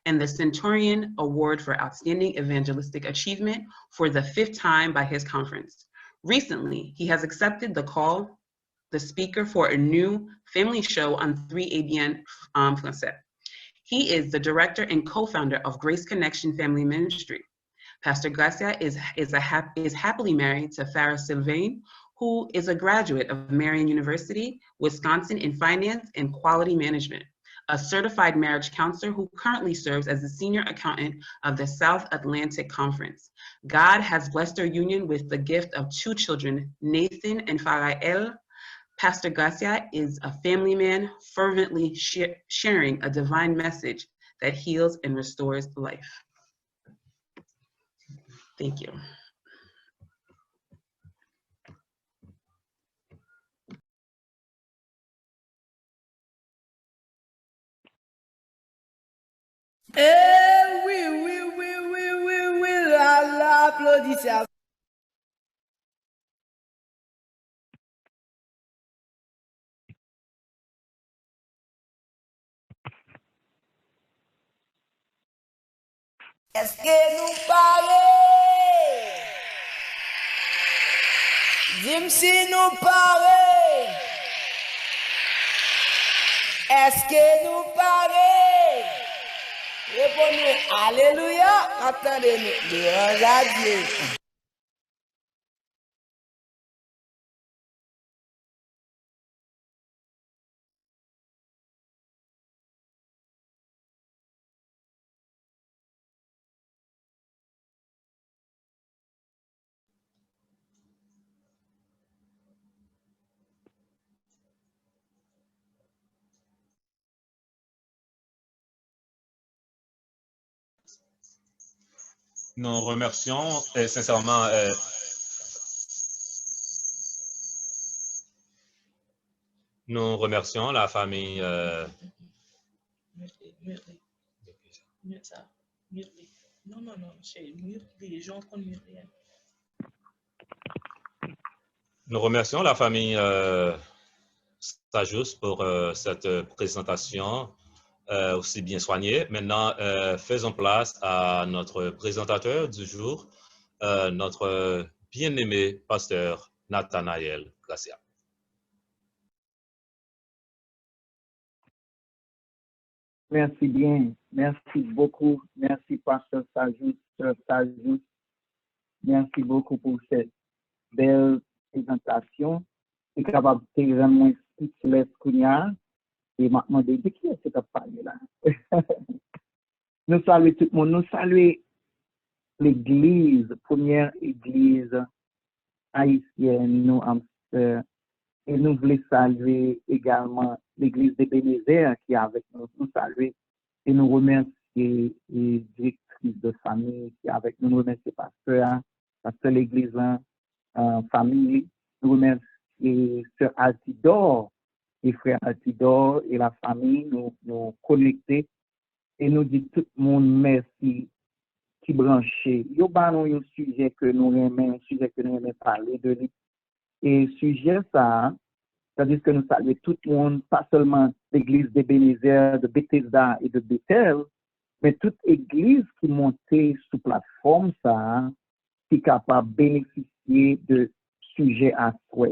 and the Centurion Award for Outstanding Evangelistic Achievement for the 5th time by his conference. Recently, he has accepted the call, the speaker for a new family show on 3ABN Français. He is the director and co-founder of Grace Connection Family Ministry. Pastor Gracia is happily married to Farah Sylvain, who is a graduate of Marian University, Wisconsin in finance and quality management, a certified marriage counselor who currently serves as the senior accountant of the South Atlantic Conference. God has blessed their union with the gift of 2 children, Nathan and Farael. Pastor Gracia is a family man, fervently sharing a divine message that heals and restores life. Thank you. Oui, l'applaudissement. Est-ce que nous parlons? Dis-moi si nous parlons. Est-ce que nous parlons? Répondez, alléluia, attendez-nous, louange à Dieu. Nous remercions sincèrement nous remercions la famille nous remercions la famille Stajus pour cette présentation aussi bien soignée. Maintenant, faisons place à notre présentateur du jour, notre bien-aimé pasteur Nathanaël Gracia. Merci bien, merci beaucoup, merci pasteur Stajus, merci beaucoup pour cette belle présentation. C'est capable de rendre speechless et maintenant de qui est-ce que tu as parlé là? Nous saluons tout le monde, nous saluons l'église, première église haïtienne, nous et nous voulons saluer également l'église de Bénézère qui est avec nous. Nous saluons et nous remercions les directrices de famille qui est avec nous. Nous remercions pasteur l'église famille. Nous remercions sœur Altidore et frère Altidore et la famille, nous connecter et nous dit tout le monde merci qui branché. Yo ba nou un sujet que nous aimons, un sujet que nous aimons parler de lui. Et sujet ça, c'est-à-dire que nous saluons tout le monde, pas seulement l'église de Bénézère, de Bethesda et de Bethel, mais toute église qui montait sous plateforme ça, qui est capable de bénéficier de sujets à soi.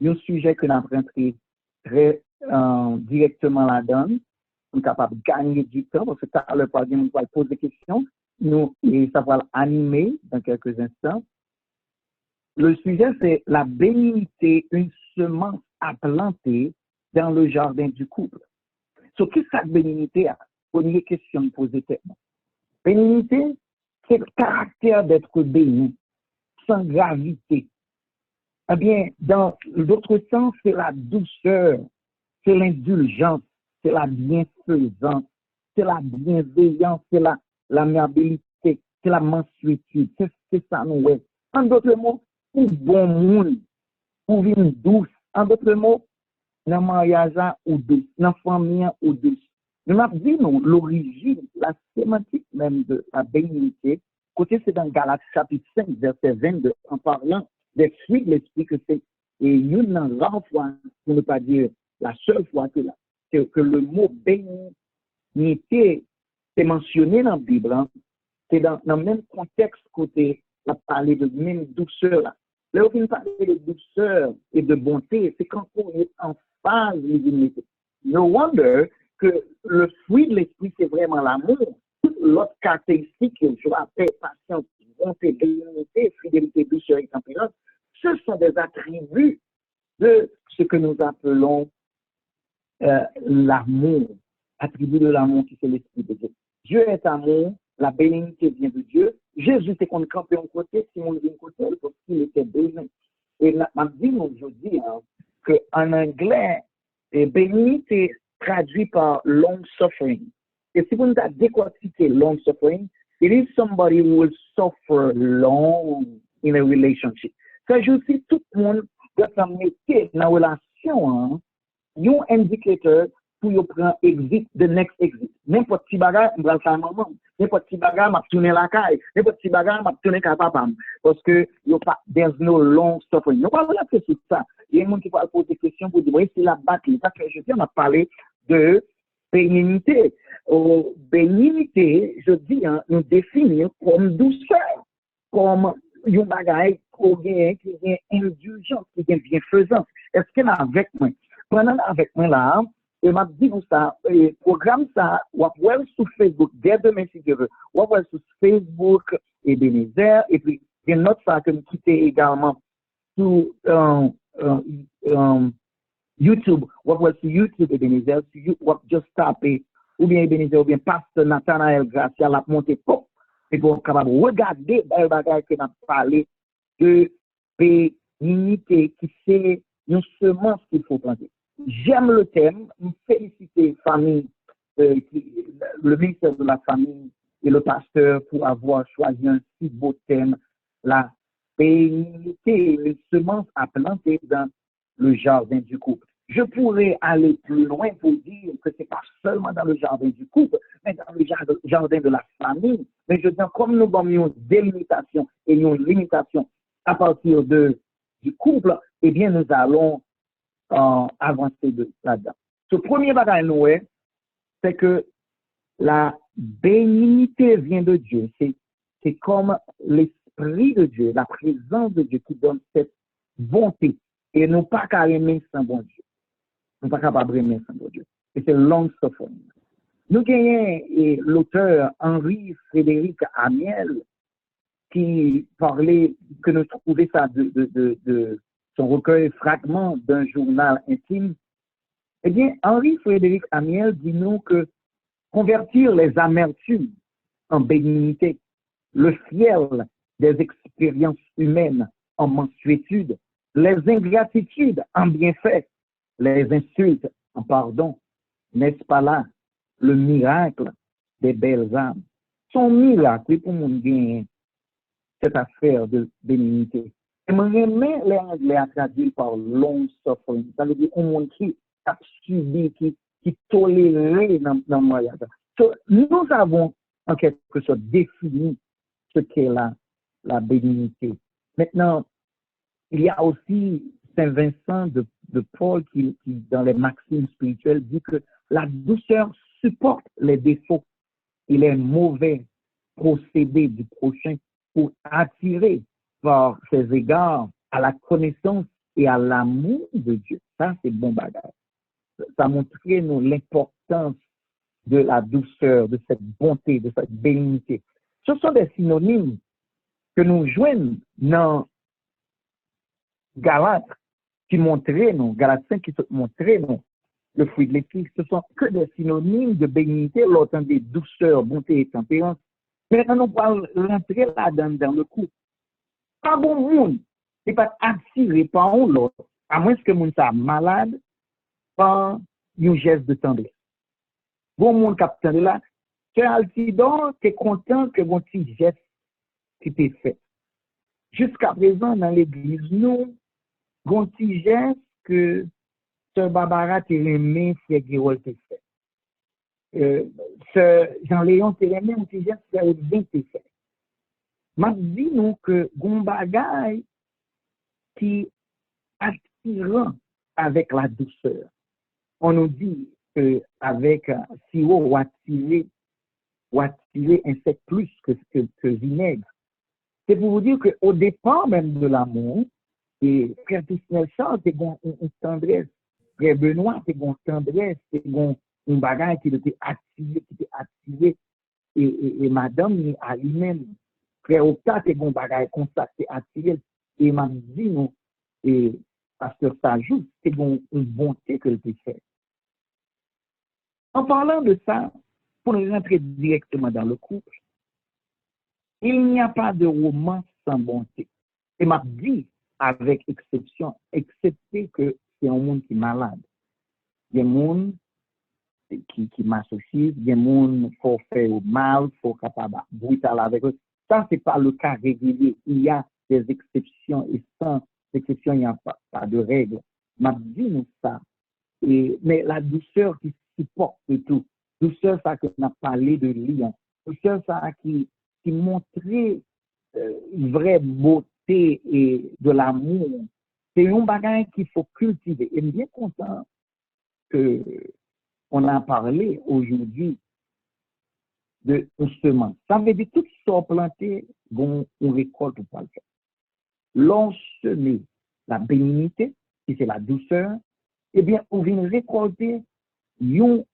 Un sujet que nous avons rentré très directement là-dedans, nous sommes capables de gagner du temps, parce que tout à l'heure, par exemple, on va poser des questions, et ça va animer dans quelques instants. Le sujet, c'est la bénignité, une semence à planter dans le jardin du couple. So, qu'est-ce que la bénignité a? Première question de poser tellement. Bénignité, c'est le caractère d'être béni, sans gravité. Eh bien, dans l'autre sens, c'est la douceur, c'est l'indulgence, c'est la bienfaisance, c'est la bienveillance, c'est l'amiabilité, c'est la mansuétude, c'est ça nous. En d'autres mots, pour bon monde, pour une douce. En d'autres mots, dans le mariage ou douce, dans la famille ou douce. Nous avons dit, nous, l'origine, la sémantique même de la bénignité, côté c'est dans Galates chapitre 5, verset 22, en parlant des fruits de l'esprit, que c'est une rare fois, pour ne pas dire la seule fois que le mot bénignité c'est mentionné dans la Bible, hein, c'est dans le même contexte côté on a parlé de même douceur là. Là, on parle de douceur et de bonté, c'est quand on est en phase de l'unité. No wonder que le fruit de l'esprit, c'est vraiment l'amour. Toute l'autre caractéristique, joie, paix, patience, bonté, bénignité, fidélité, douceur et tempérance, ce sont des attributs de ce que nous appelons l'amour, attribut de l'amour qui c'est l'esprit de Dieu. Dieu est amour, la bénignité vient de Dieu. Jésus était qu'on campait un côté, Simon vient un côté, parce qu'il était béni. Et m'a dit aujourd'hui hein, qu'en anglais, bénignité traduit par long suffering. Et si vous avez décortiqué long suffering, it is somebody who will suffer long in a relationship. Ça joue aussi tout le monde doit se mettre dans la relation, hein, un indicateur pour y prendre exit, the next exit. N'importe qui bagage, on va le faire maman. N'importe qui bagage, m'a tourné la caille. N'importe qui bagage, m'a tourné la papa. Parce que there's no long suffering. Nous parlons là sur ça. Il y a des gens qui vont poser des questions pour dire, oui, c'est la bataille. Ça que je dis, on a parlé de bénignité. Bénignité, je dis, hein, nous définir comme douceur, comme un bagage qui est indulgent, qui est bienfaisant. Est-ce qu'il y a avec moi? Pendant avec moi là, et m'a dit vous ça, le programme ça, ou voir sur Facebook, dès demain si Dieu veut, ou voir sur Facebook, Ebenezer, et puis il y a une autre ça que nous quittons également sur YouTube, ou voir sur YouTube Ebenezer, ou juste taper, ou bien Ebenezer, ou bien Pasteur Nathanael Gracia, la montée pop, et pour capable regarder le bagage que nous parlé de bénignité qui c'est une semence qu'il faut planter. J'aime le thème, me féliciter famille, le ministère de la famille et le pasteur pour avoir choisi un si beau thème, la bénignité, une semence à planter dans le jardin du couple. Je pourrais aller plus loin pour dire que ce n'est pas seulement dans le jardin du couple, mais dans le jardin de la famille. Mais je dis, comme nous avons une délimitation et une limitation à partir du couple, eh bien, nous allons avancer là-dedans. Ce premier bagage, c'est que la bénignité vient de Dieu. C'est comme l'esprit de Dieu, la présence de Dieu qui donne cette bonté. Et nous pas qu'à aimer sans bon Dieu. Nous pas capables d'aimer sans bon Dieu. Et c'est long suffering. Nous gagnons l'auteur Henri-Frédéric Amiel qui parlait, que nous trouvons ça de son recueil Fragments d'un journal intime. Eh bien, Henri-Frédéric Amiel dit nous que convertir les amertumes en bénignité, le fiel des expériences humaines en mansuétude, les ingratitudes en bienfait, les insultes en pardon, n'est-ce pas là le miracle des belles âmes? Son miracle pour mon bien, cette affaire de bénignité. Et moi, j'aime les Anglais à traduire par long suffering. Ça veut dire un monde qui a subi, qui toléré dans le moyen. Nous avons en quelque sorte défini ce qu'est la bénignité. Maintenant, il y a aussi Saint Vincent de Paul qui, dans les maximes spirituelles, dit que la douceur supporte les défauts et les mauvais procédés du prochain pour attirer par ses égards à la connaissance et à l'amour de Dieu. Ça, c'est bon bagage. Ça montre nous l'importance de la douceur, de cette bonté, de cette bénignité. Ce sont des synonymes que nous joignons dans Galates qui montraient nous, Galates 5 qui montraient nous le fruit de l'esprit. Ce sont que des synonymes de bénignité, l'autre des douceur, bonté et tempérance. Maintenant, on va rentrer là-dedans dans le coup. Pas bon monde, c'est pas attiré par un l'autre, à moins que monde soit malade par un geste de tendresse. Bon monde capitaine de là, tu es content que mon petit geste qui t'est fait. Jusqu'à présent, dans l'église, nous, un petit geste que Sœur Barbara t'a aimé, c'est Guérol t'a fait. Jean-Léon t'a aimé, un petit geste, c'est Odin t'a fait. M'a dit nous que gon bagay qui attirant avec la douceur. On nous dit qu'avec sirop ou attiré ou attirer insectes plus que vinaigre. C'est pour vous dire qu'au départ même de l'amour, et frère Tisnel Charles, c'est une tendresse. Frère Benoît, c'est une tendresse, c'est un bagage qui était activé, et madame à lui-même. Frère Octa, c'est un bagage comme ça, c'est attiré. Et m'a dit, nous, et pasteur Sajou, c'est une bonté que tu fais. En parlant de ça, pour nous rentrer directement dans le couple, il n'y a pas de romance sans bonté. Et m'a dit, avec exception, excepté que c'est un monde qui est malade. Il y a des gens qui m'associent, il y a des gens qui font faire mal, qui sont capables de brutal avec eux. Ça, ce n'est pas le cas régulier. Il y a des exceptions et sans exception, il n'y a pas de règles. M'a dit nous ça. Mais la douceur qui supporte tout, douceur ça que n'a parlé de lien, douceur ça qui montrait une vraie beauté et de l'amour, c'est un bagage qu'il faut cultiver. Et je suis bien content qu'on a parlé aujourd'hui de semence. Ça veut dire toutes sortes plantées, on récolte ou pas le faire. L'on semer la bénignité, qui c'est la douceur, eh bien, on vient récolter une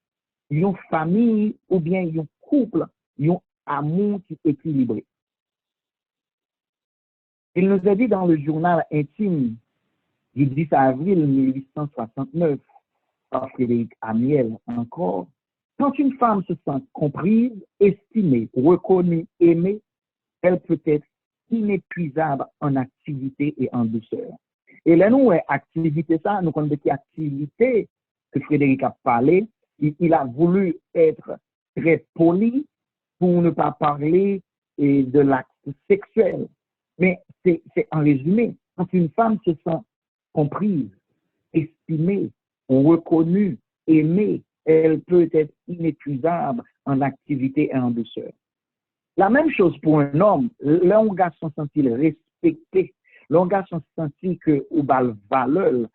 famille ou bien un couple, un amour qui est équilibré. Il nous a dit dans le journal intime du 10 avril 1869, par Frédéric Amiel encore, quand une femme se sent comprise, estimée, reconnue, aimée, elle peut être inépuisable en activité et en douceur. Et là, nous, activité, ça, nous connaissons des activités que Frédéric a parlé. Il a voulu être très poli pour ne pas parler de l'acte sexuel. Mais c'est en résumé, quand une femme se sent comprise, estimée, reconnue, aimée, elle peut être inépuisable en activité et en douceur. La même chose pour un homme, là, un garçon sent-il respecté, là, un garçon sent-il que ou bal valeur,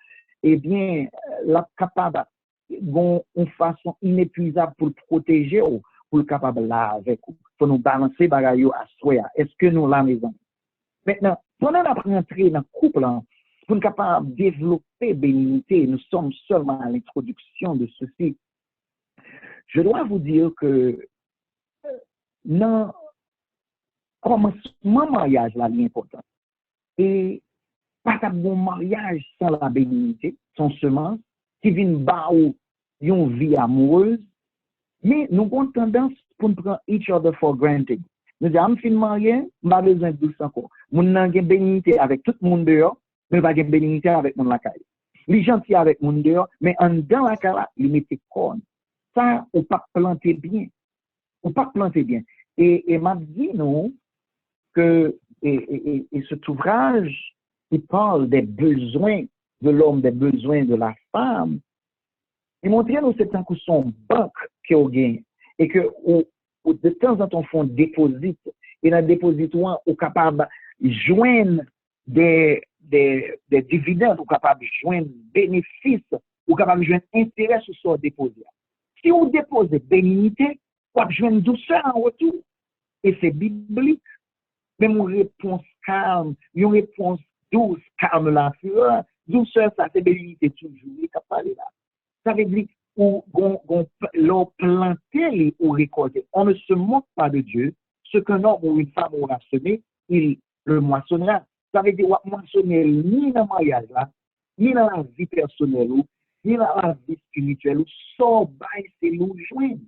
eh bien, la capable d'une façon inépuisable pour le protéger ou pour le capable là avec ou pour nous balancer bagayo à soi. Est-ce que nous la maison? Maintenant, pendant la rentrée dans le couple, pour nous capable de développer bénignité, nous sommes seulement à l'introduction de ceci. Je dois vous dire que dans commencement mariage là, l'important. Et pas de bon mariage sans la bénignité, sans semence, qui vient bas une vie amoureuse, mais nous avons tendance pour prendre each other for granted. Nous disons, je suis marié, je n'ai pas besoin de douce encore. Je n'ai pas de bénignité avec tout le monde dehors, mais je n'ai pas de bénignité avec mon lacaille. Les gentils avec mon dehors, mais en dedans la caille, ils mettent cornes. Ça, on ne peut pas planter bien. On ne peut pas planter bien. Et m'a dit, nous, que cet ouvrage qui parle des besoins de l'homme, des besoins de la femme, il montre nous c'est un coup son banque qui est au gain et que de temps en temps on déposite et dans le dépositoire on est capable de joindre des dividendes, on est capable de joindre bénéfices, on est capable de joindre intérêt sur son déposé. Si on dépose bénignité, on va joindre douceur en retour. Et c'est biblique. Même une réponse calme, une réponse douce, calme la fureur. Douceur, ça, c'est bénignité toujours. Il a parlé là. Ça veut dire l'on planté ou récolté. On ne se moque pas de Dieu. Ce qu'un homme ou une femme aura semé, il le moissonnera. Ça veut dire qu'on moissonner ni dans le mariage là, ni dans la vie personnelle, ni dans la vie spirituelle, sans bail, c'est nous joindre.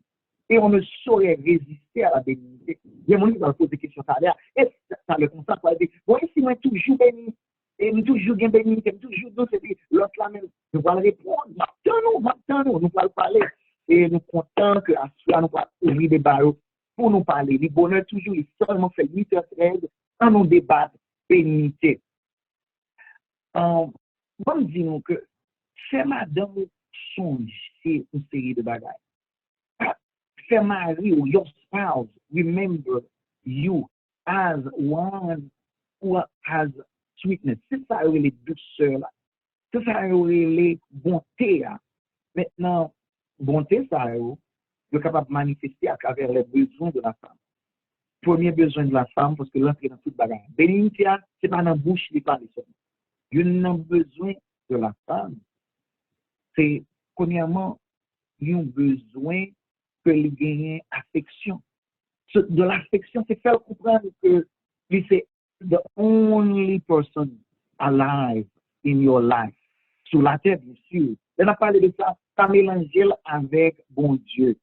Et on ne saurait résister à la bénignité. Il y a des gens qui vont poser des questions à l'air. Est-ce que ça le constate? Bon, si moi toujours béni, et nous toujours bien béni, toujours douce, et puis l'autre là même, nous allons répondre, maintenant nous allons parler. Et nous comptons que à cela, nous allons ouvrir des barreaux pour nous parler. Le bonheur toujours, il seulement fait 8h13 en nous débattre bénignité. Bon, disons que c'est madame songe, c'est une série de bagages. Faire mari ou your spouse remember you as one who has sweetness. C'est ça les douceur là. C'est ça les bonté là. Maintenant, bonté ça est capable de manifester à travers les besoins de la femme. Premier besoin de la femme, parce que l'entrée dans toute bagarre. Bénédicte, c'est pas dans la bouche qui parle seulement. Il a besoin de la femme. C'est, premièrement, il a besoin que il gagne affection. De l'affection, c'est faire comprendre que c'est the only person alive in your life. Sur la terre, bien sûr. On a parlé de ça, ça mélangé avec bon Dieu.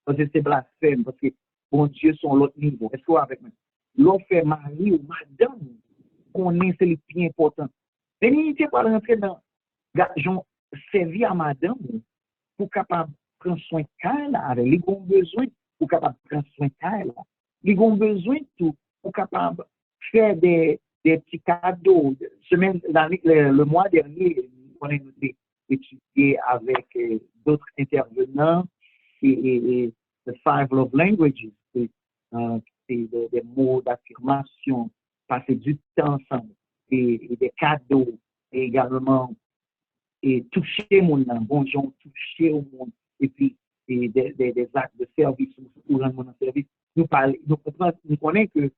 Parce que c'est blasphème, parce que bon Dieu sont l'autre niveau. Est-ce que vous avec moi? L'on fait mari ou madame, qu'on est, c'est le plus important. Bénédicte pas rentrer dans, j'en servi à madame pour capable prendre soin d'elle avec les bons besoins, pour capable prendre soin d'elle. Les bons besoins tout, pour capable faire des petits cadeaux. Le mois dernier, on a étudié avec d'autres intervenants et the 5 love languages, c'est des mots d'affirmation, passer du temps ensemble, et des cadeaux, et également et toucher mon âme, bonjour, toucher au monde, et puis des actes de service pour rendre mon service. Nous connaissons que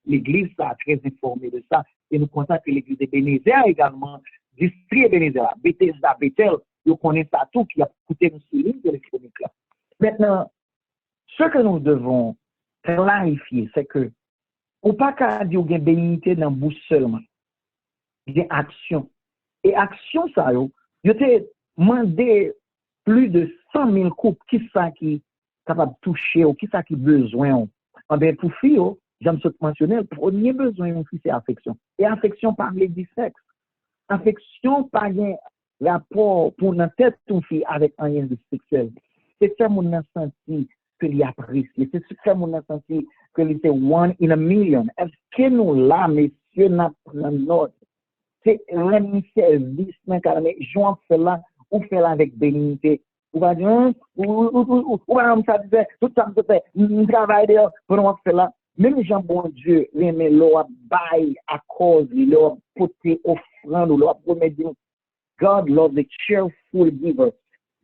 l'Église a très informé de ça, et nous comptons que l'Église de Bénézère également, district Bénézère, Bethesda, Bethel, nous connaissons ça tout qui a coûté nos souliers téléphoniques là. Maintenant, ce que nous devons clarifier, c'est que, ou pas qu'à dire qu'il y a bénédicté dans la bouche seulement, il y a action. Et action, ça, je t'ai demandé plus de 100 000 couples qui sont capables de toucher ou qui sont qui besoin. Pour filles, j'aime ce mentionner, le premier besoin, c'est affection. Et affection par les du sexe. Affection par un rapport pour notre tête, ton fille avec un lien sexuel. C'est ça mon senti que l'y apprécie. C'est ça mon senti que l'y c'est one in a million. Est-ce que nous là, messieurs, n'apprenons notre? C'est un service, mais j'en fais là, on fait là avec bénédicté. On va dire, on va ça dire, tout ça me fait, on travaille d'ailleurs, on fait là. Même Jean bon Dieu, les leur bail à cause, leur porter offrande, leur promettre, God loves a cheerful giver.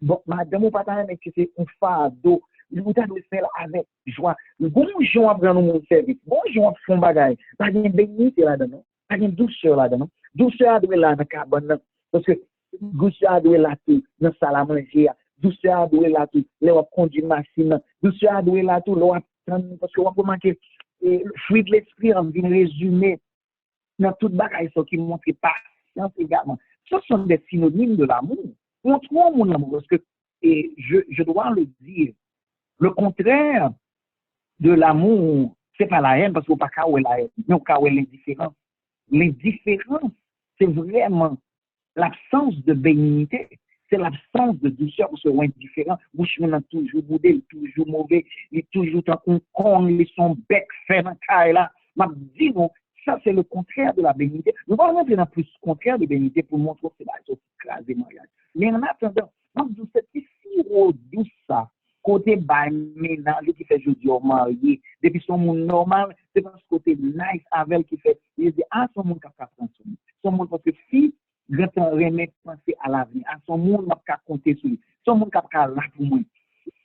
Bon, madame, ou pas mais que c'est un fardeau, vous devez faire avec joie. Bonjour à prendre mon service, bonjour à faire un bagage. Pas de bénité là-dedans, pas de douceur là-dedans. Douceur doit là dans cabane, parce que douceur doit là tout dans salle à manger, douceur doit là tout, là on conduit machine, douceur doit là tout, là parce que on peut manquer le fruit de l'esprit en vient résumer dans toute bagaille qui montre patience également. Ce sont des synonymes de l'amour. On trouve mon amour parce que et je dois le dire. Le contraire de l'amour, c'est pas la haine parce qu'on pas qu'à la haine, mais on qu'à l'indifférence. L'indifférence, c'est vraiment l'absence de bénignité, c'est l'absence de douceur parce qu'on est indifférent. Bouche maintenant toujours boudé, il est toujours mauvais, il est toujours tant qu'on con, il est son bec fait dans la là. M'a dit non, ça c'est le contraire de la bénignité. Nous allons rentrer dans plus contraire de bénignité pour montrer que c'est la écrasé mariage. Mais en attendant, on dit c'est si douce ça. Côté bail ménage qui fait jeudi au marié, depuis son monde normal, c'est dans ce côté nice avec qui fait, il dit, ah, son monde qui a prendre son monde parce que fille, grand remet penser à l'avenir, à son monde n'a pas compter sur lui, son monde qui a là pour moi.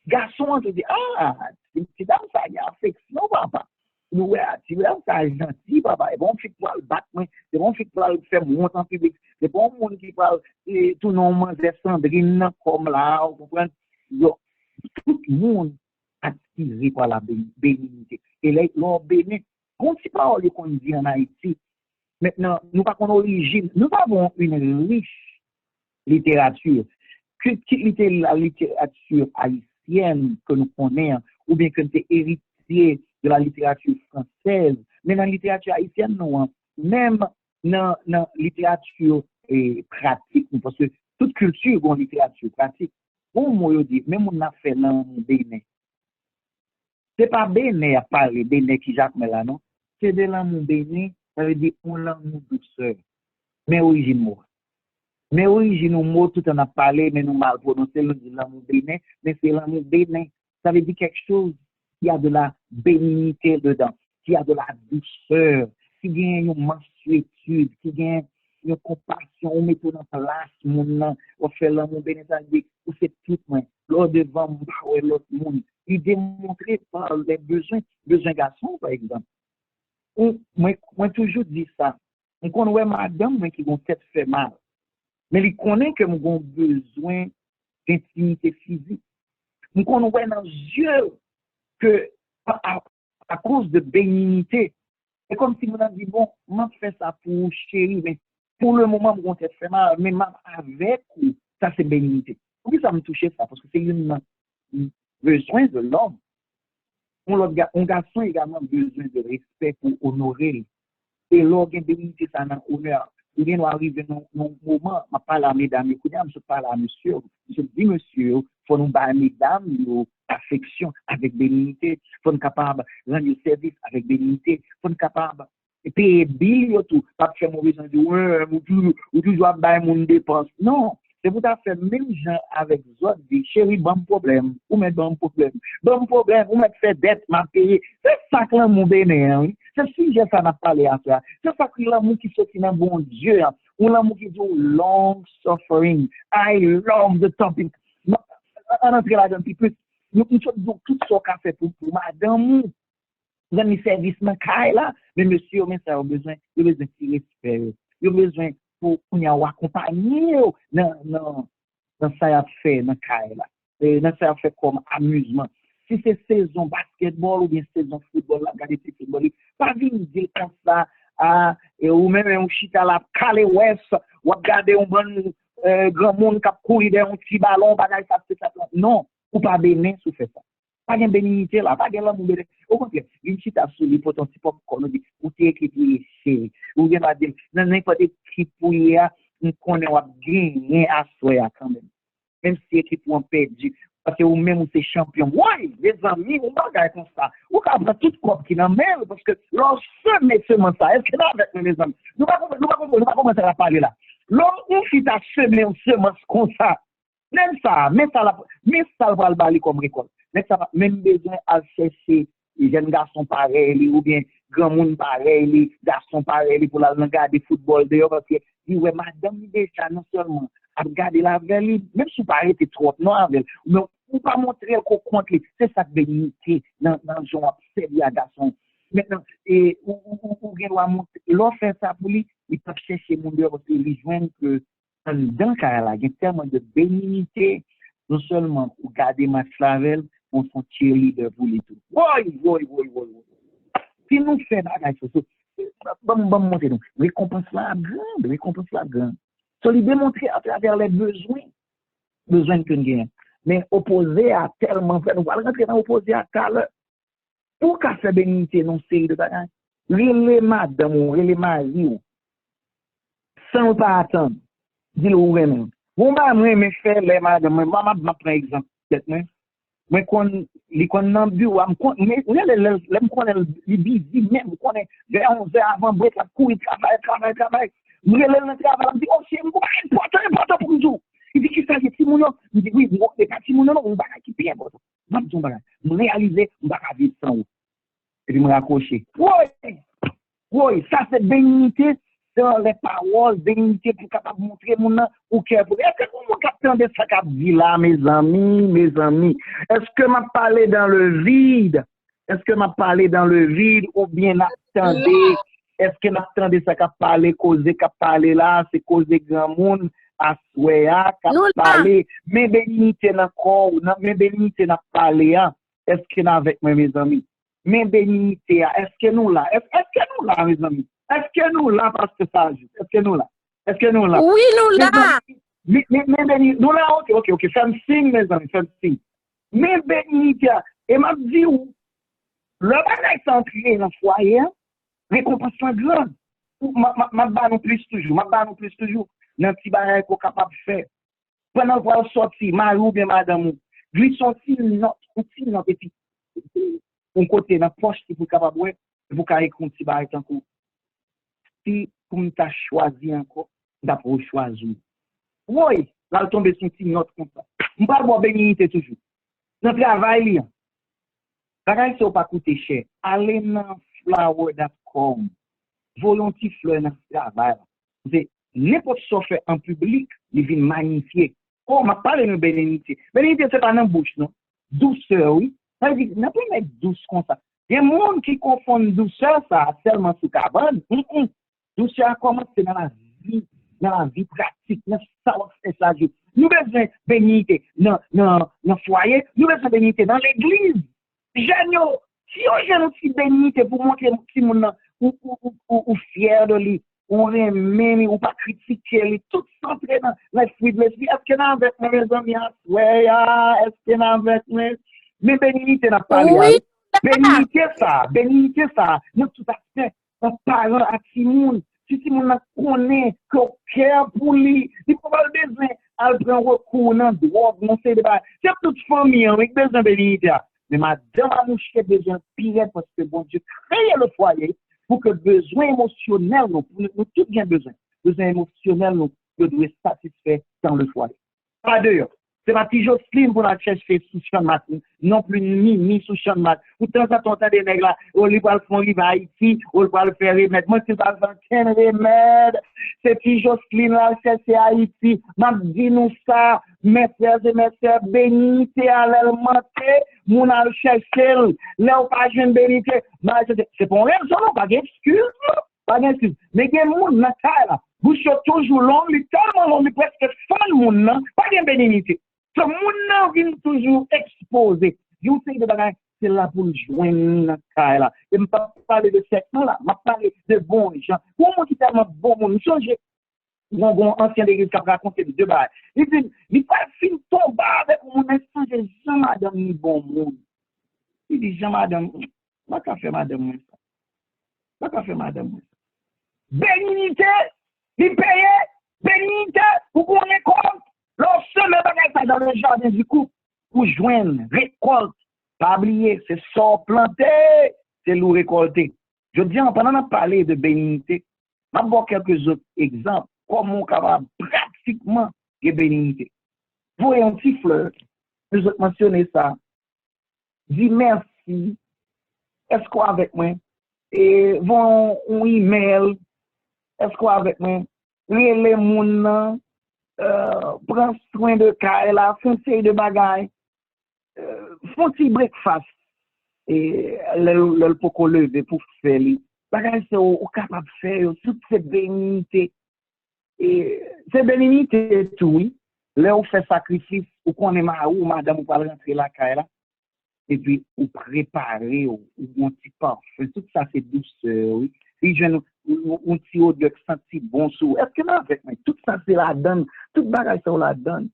Garçon, on te dit, ah, c'est dans ça, il y a affection, papa. Nous, ouais, tu veux ça gentil, papa, et bon, fait pour le battre, c'est bon, fait pour le faire monter en public, c'est bon, monde qui parle, tout le monde, c'est Sandrine, comme là, vous comprenez? Tout le monde attiré par la bénignité. Et là, l'on bénit. Quand tu parles qu'on dit en Haïti, maintenant, nous pas qu'on origine, nous avons une riche littérature. Quelle était la littérature haïtienne que nous connaissons, ou bien que c'est héritier de la littérature française, mais dans la littérature haïtienne, non, même dans la littérature pratique, parce que toute culture a une littérature pratique. Bon, moi, je dis, même on a fait dans le Bénin. Ce n'est pas Bénin à parler, Bénin qui Jacques là, non? C'est de l'amour Bénin, ça veut dire on l'amour douceur. Mais origine mot. Mais origine mot, tout en a parlé, mais nous mal prononcé, nous dit l'amour Bénin, mais c'est l'amour Bénin. Ça veut dire quelque chose qui a de la bénignité dedans, qui a de la douceur, qui a une mansuétude, qui a une compassion, on met tout en place, on fait l'amour Bénin, ça veut dire, c'est tout, là devant l'autre monde. Il démontrait par les besoins garçons, par exemple. Moi toujours dit ça. On connaît madame moi, qui vont tête fait mal. Mais il connaît que nous avons besoin d'intimité physique. Nous connaît dans les yeux que à cause de bénignité, c'est comme si nous avons dit, bon, moi je fais ça pour chérie, mais pour le moment, nous avons tête fait mal, mais avec vous, ça c'est bénignité. Pourquoi ça me touche ça? Parce que c'est un besoin de l'homme. Un garçon également besoin de respect pour honorer. Et l'organe de bénignité, ça n'a honneur. Il vient d'arriver dans un moment, je parle à mesdames, je parle à monsieur, je dis monsieur, il faut nous battre mesdames, affection avec bénignité, il faut nous capable de rendre service avec bénignité, il faut nous capable de payer bill, pas faire mauvais sens, ou toujours bailler mon dépense. Non, c'est pour faire même gens avec autres, des chérie, bon problème, ou mettre bon problème, ou mettre fait dette, m'a payé. C'est ça que l'amour bénin, oui. C'est si j'ai ça n'a parlé à toi. C'est ça que l'amour qui sortit dans bon Dieu, ou l'amour qui dit long suffering. I love the topic. On entre là un petit peu. Nous sommes tout ce qu'on fait pour madame. Vous avez mis service dans le là, mais monsieur, mais ça a besoin de respect. Il a besoin pour nous accompagner dans ça a fait dans le là. Dans ça a fait comme amusement. Si c'est saison basketball ou bien saison football, la garder petit football, pas venir dire comme ça, ou même un chita la calé ouest, ou regarder un bon grand monde qui a couru dans un petit ballon, bagage ça. Non, ou pas bénin sous fait ça. Pas de bénignité là, pas de l'amour bénin. Au contraire, une chita sur lui pour ton petit pop qu'on dit, ou t'es écrit pour y ou bien va dire, dans n'importe qui pour y on connaît ou gagner à soi quand même. Même si l'équipe ont perdu, parce que vous-même, vous êtes champion. Oui, les amis, on va regarder comme ça. Vous avez tout corps qui n'en mêle, parce que lorsque seulement ça, est-ce que là, avec mes amis, nous ne pouvons pas commencer à parler là. Lorsqu'on fait à semer une semence comme ça, même ça va le balayer comme récolte. Mais ça va même besoin à chercher les jeunes garçons pareils, ou bien grand monde pareil, les garçons pareils pour la regarder football dehors, parce que, ouais, madame, déjà, non seulement, à regarder la veille, même si vous parlez trop noir avec, mais vous pas montrer qu'on compte, c'est ça que bénité dans le genre, c'est bien garçon. Maintenant, et ou bien l'on fait ça pour lui, il peut chercher mon dehors parce qu'il joint que dans le cas là, il y a tellement de bénignité, non seulement pour garder ma slavel, on s'en tire leader pour les tout. Oui. Si nous faisons des choses, bon montrer nous, récompense la grande. So, il démontrer à travers les besoins que nous avons. Mais opposé à tellement, nous allons rentrer dans opposé à tal. Pour qu'à faire bénignité dans série de bagages, les madame, les maris, sans pas attendre, dis-le vraiment. Bon, moi, faire les madame, moi, je prends exemple, peut-être, moi, quand les nan bureau, mais les connais les busy même, connais vers 11h avant break la courir travail. Moi le travail, me dit oh c'est important pour nous. Il dit qui ça c'est mon nom, il dit oui, moi c'est pas mon nom, on va qui bien bon. Moi je vais réaliser, on va vivre sans vous. Et puis me raccrocher. Oui, ça c'est bénignité dans les paroles, bénignité pour capable montrer mon nom ou cœur. Est-ce que vous captez de ça qu'a dit là, mes amis? Est-ce que m'a parlé dans le vide? Ou bien attendez? Est-ce que m'attendez ça qu'a parlé, causer là, c'est causer grand monde à souhait qu'a parlé, mes bénignité dans corps, mes bénignité n'a parlé est-ce que nous avec moi mes amis? Mes bénignité, est-ce que nous là? Est-ce que nous là, mes amis? Est-ce que nous là, parce que ça ajoute? Est-ce que nous là? Oui, nous là. Mais nous là, ok. Fais un signe, mes amis, fais un signe. Mais bénignité, et m'a dit où? Le bagage s'entraîne dans le foyer, récompense grande. Ma ba non plus toujours. Dans le petit bagage qu'on est capable de faire. Pendant qu'on sortir, ma ou bien madame, lui sortir notre, et puis, on côté dans la poche, si vous êtes capable de vous carrer un petit bagage encore. Si vous avez choisi encore, vous avez choisi. Oui, là, vous tombez sur une petite note comme ça. Je ne parle pas de bénignité toujours. Dans le travail, bagage, ça ne va pas coûter cher. Allez dans flower.com. Volontiers fleur dans le travail. N'importe ce qu'on fait en public, il vient magnifier. Oh, m'a parlé de bénédicté. Bénédicté, c'est pas dans la bouche, non? Douceur, oui. Ça veut dire, n'a pas mettre douce comme ça. Il y a des gens qui confondent douceur, ça, seulement sous cabane. Douceur commence dans la vie pratique, dans ça, c'est ça. Nous avons besoin de bénédicté dans le foyer, nous avons besoin de bénédicté dans l'église. Génial! Si on a une petite bénédicté pour montrer que nous sommes fiers de lui, on remet, on pas critiquer, tout centré dans les fruits de l'esprit. Est-ce que nous avec mes amis, est-ce que nous avec mes... Mais bénédicté n'a pas Oui. bénédicté ça, nous tout à fait, un parent à Timoun, si Timoun connaît que cœur pour lui, il faut pas besoin de prendre recours dans drogue, non c'est débat. C'est toute famille avec besoin de bénédicté. Mais madame a mouché besoin de pire parce que bon Dieu crée le foyer pour que besoin émotionnel, nous tous bien besoin émotionnel, nous devons satisfaire dans le foyer. Pas d'ailleurs. C'est pas petit Jocelyne pour la chercher sous champ matin, non plus ni sous champ matin. Pourtant, ça t'entend des nègres là, on lui va le faire livre à Haïti, on va le faire remettre. Moi, c'est pas un remède. C'est petit Jocelyne là, chercher Haïti. M'a dit nous ça, mes frères et mes sœurs, bénité à l'alimenter, mon a chercher, là, pas jeune bénité. C'est pour rien, ça, non, pas d'excuse, pas d'excuse. Mais il y a des gens dans la là, vous êtes toujours long, tellement long, presque fin le monde, pas de bénité. Ce monde vient toujours exposé. Je sais que c'est là pour le joindre là. Je ne vais pas parler de sexe là, je vais parler de bons gens. Pour moi qui est tellement bon monde, changer mon ancien église qui a raconté deux bails. Il dit, il pas fin tomber avec mon instant, j'ai Jean madame ni bon monde. Il dit Jean madame, pas qu'à faire madame ça. Pas qu'à faire madame. Bénité, il paye, bénité, pour qu'on récolte. Lorsque me bagaille dans le jardin du couple, pour joindre, récolte, pas oublier, c'est sort planté, c'est l'eau récolté. Je dis, pendant de parler de bénignité, je vais voir quelques autres exemples, comment on est capable pratiquement de bénignité. Voyez un petit fleur, je vais mentionner ça. Dis merci, est-ce qu'on est avec moi? Et vont un email, est-ce qu'on est avec moi? Les gens, prends soin de cas, là, font de bagaille, font petit breakfast, et le poko lever pour faire les bagaille, c'est au capable de faire toute cette bénignité. Et c'est bénignité tout, oui. Là, on fait sacrifice, ou qu'on est ou madame, ou pas rentrer la caille là, et puis, ou préparer, ou un petit parfum, tout ça, c'est douceur, oui. Si je un petit haut de senti bon sous. Est-ce que là, avec moi, tout ça, c'est la donne. Tout bagage, c'est la donne.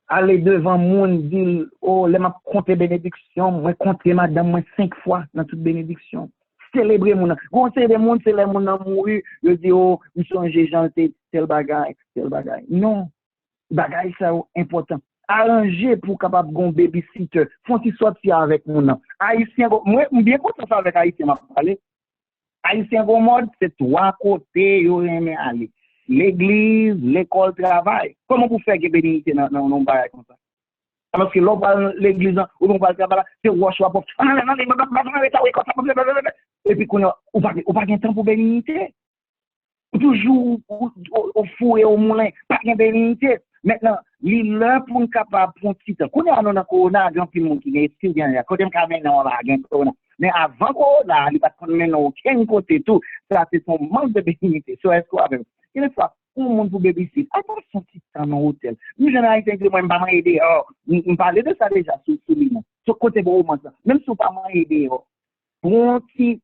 Aller devant monde, dire, oh, les m'a compté bénédiction, moi, compté madame, moi, 5 fois dans toute bénédiction. Célébrer mon nom. Quand c'est des monde, c'est les mon nom mouru, je dis, oh, nous sommes janté, tel bagage. Non. Bagage, c'est important. Arranger pour capable gon babysitter, font-ils sortir avec mon nom. Haïtien, moi, bien content ça avec Haïtien, m'a parlé. Haïtien, bon mode, c'est 3 côtés, yo aimé aller. L'église, l'école, travail. Comment vous faites que bénédicté dans bail comme ça? Parce que là, l'église, ou on va le travail, c'est wash up. Et puis, on va pas temps pour bénédicté. Toujours au four et au moulin, pas de bénédicté. Maintenant, l'île pour un capable pour un petit temps. Quand on a un corona, il y a un monde qui est ici, il y a quand on a un corona. Mais avant corona, il n'y a pas de aucun côté tout. Ça, c'est son manque de bénédicté. So, est-ce qu'on a une fois, un monde pour babysitter. Attends, son petit temps dans l'hôtel. Nous, je n'ai pas dit, moi, je ne vais pas m'aider. On parlait de ça déjà sur l'île. Sur côté bon, même si on ne va pas m'aider, pour un petit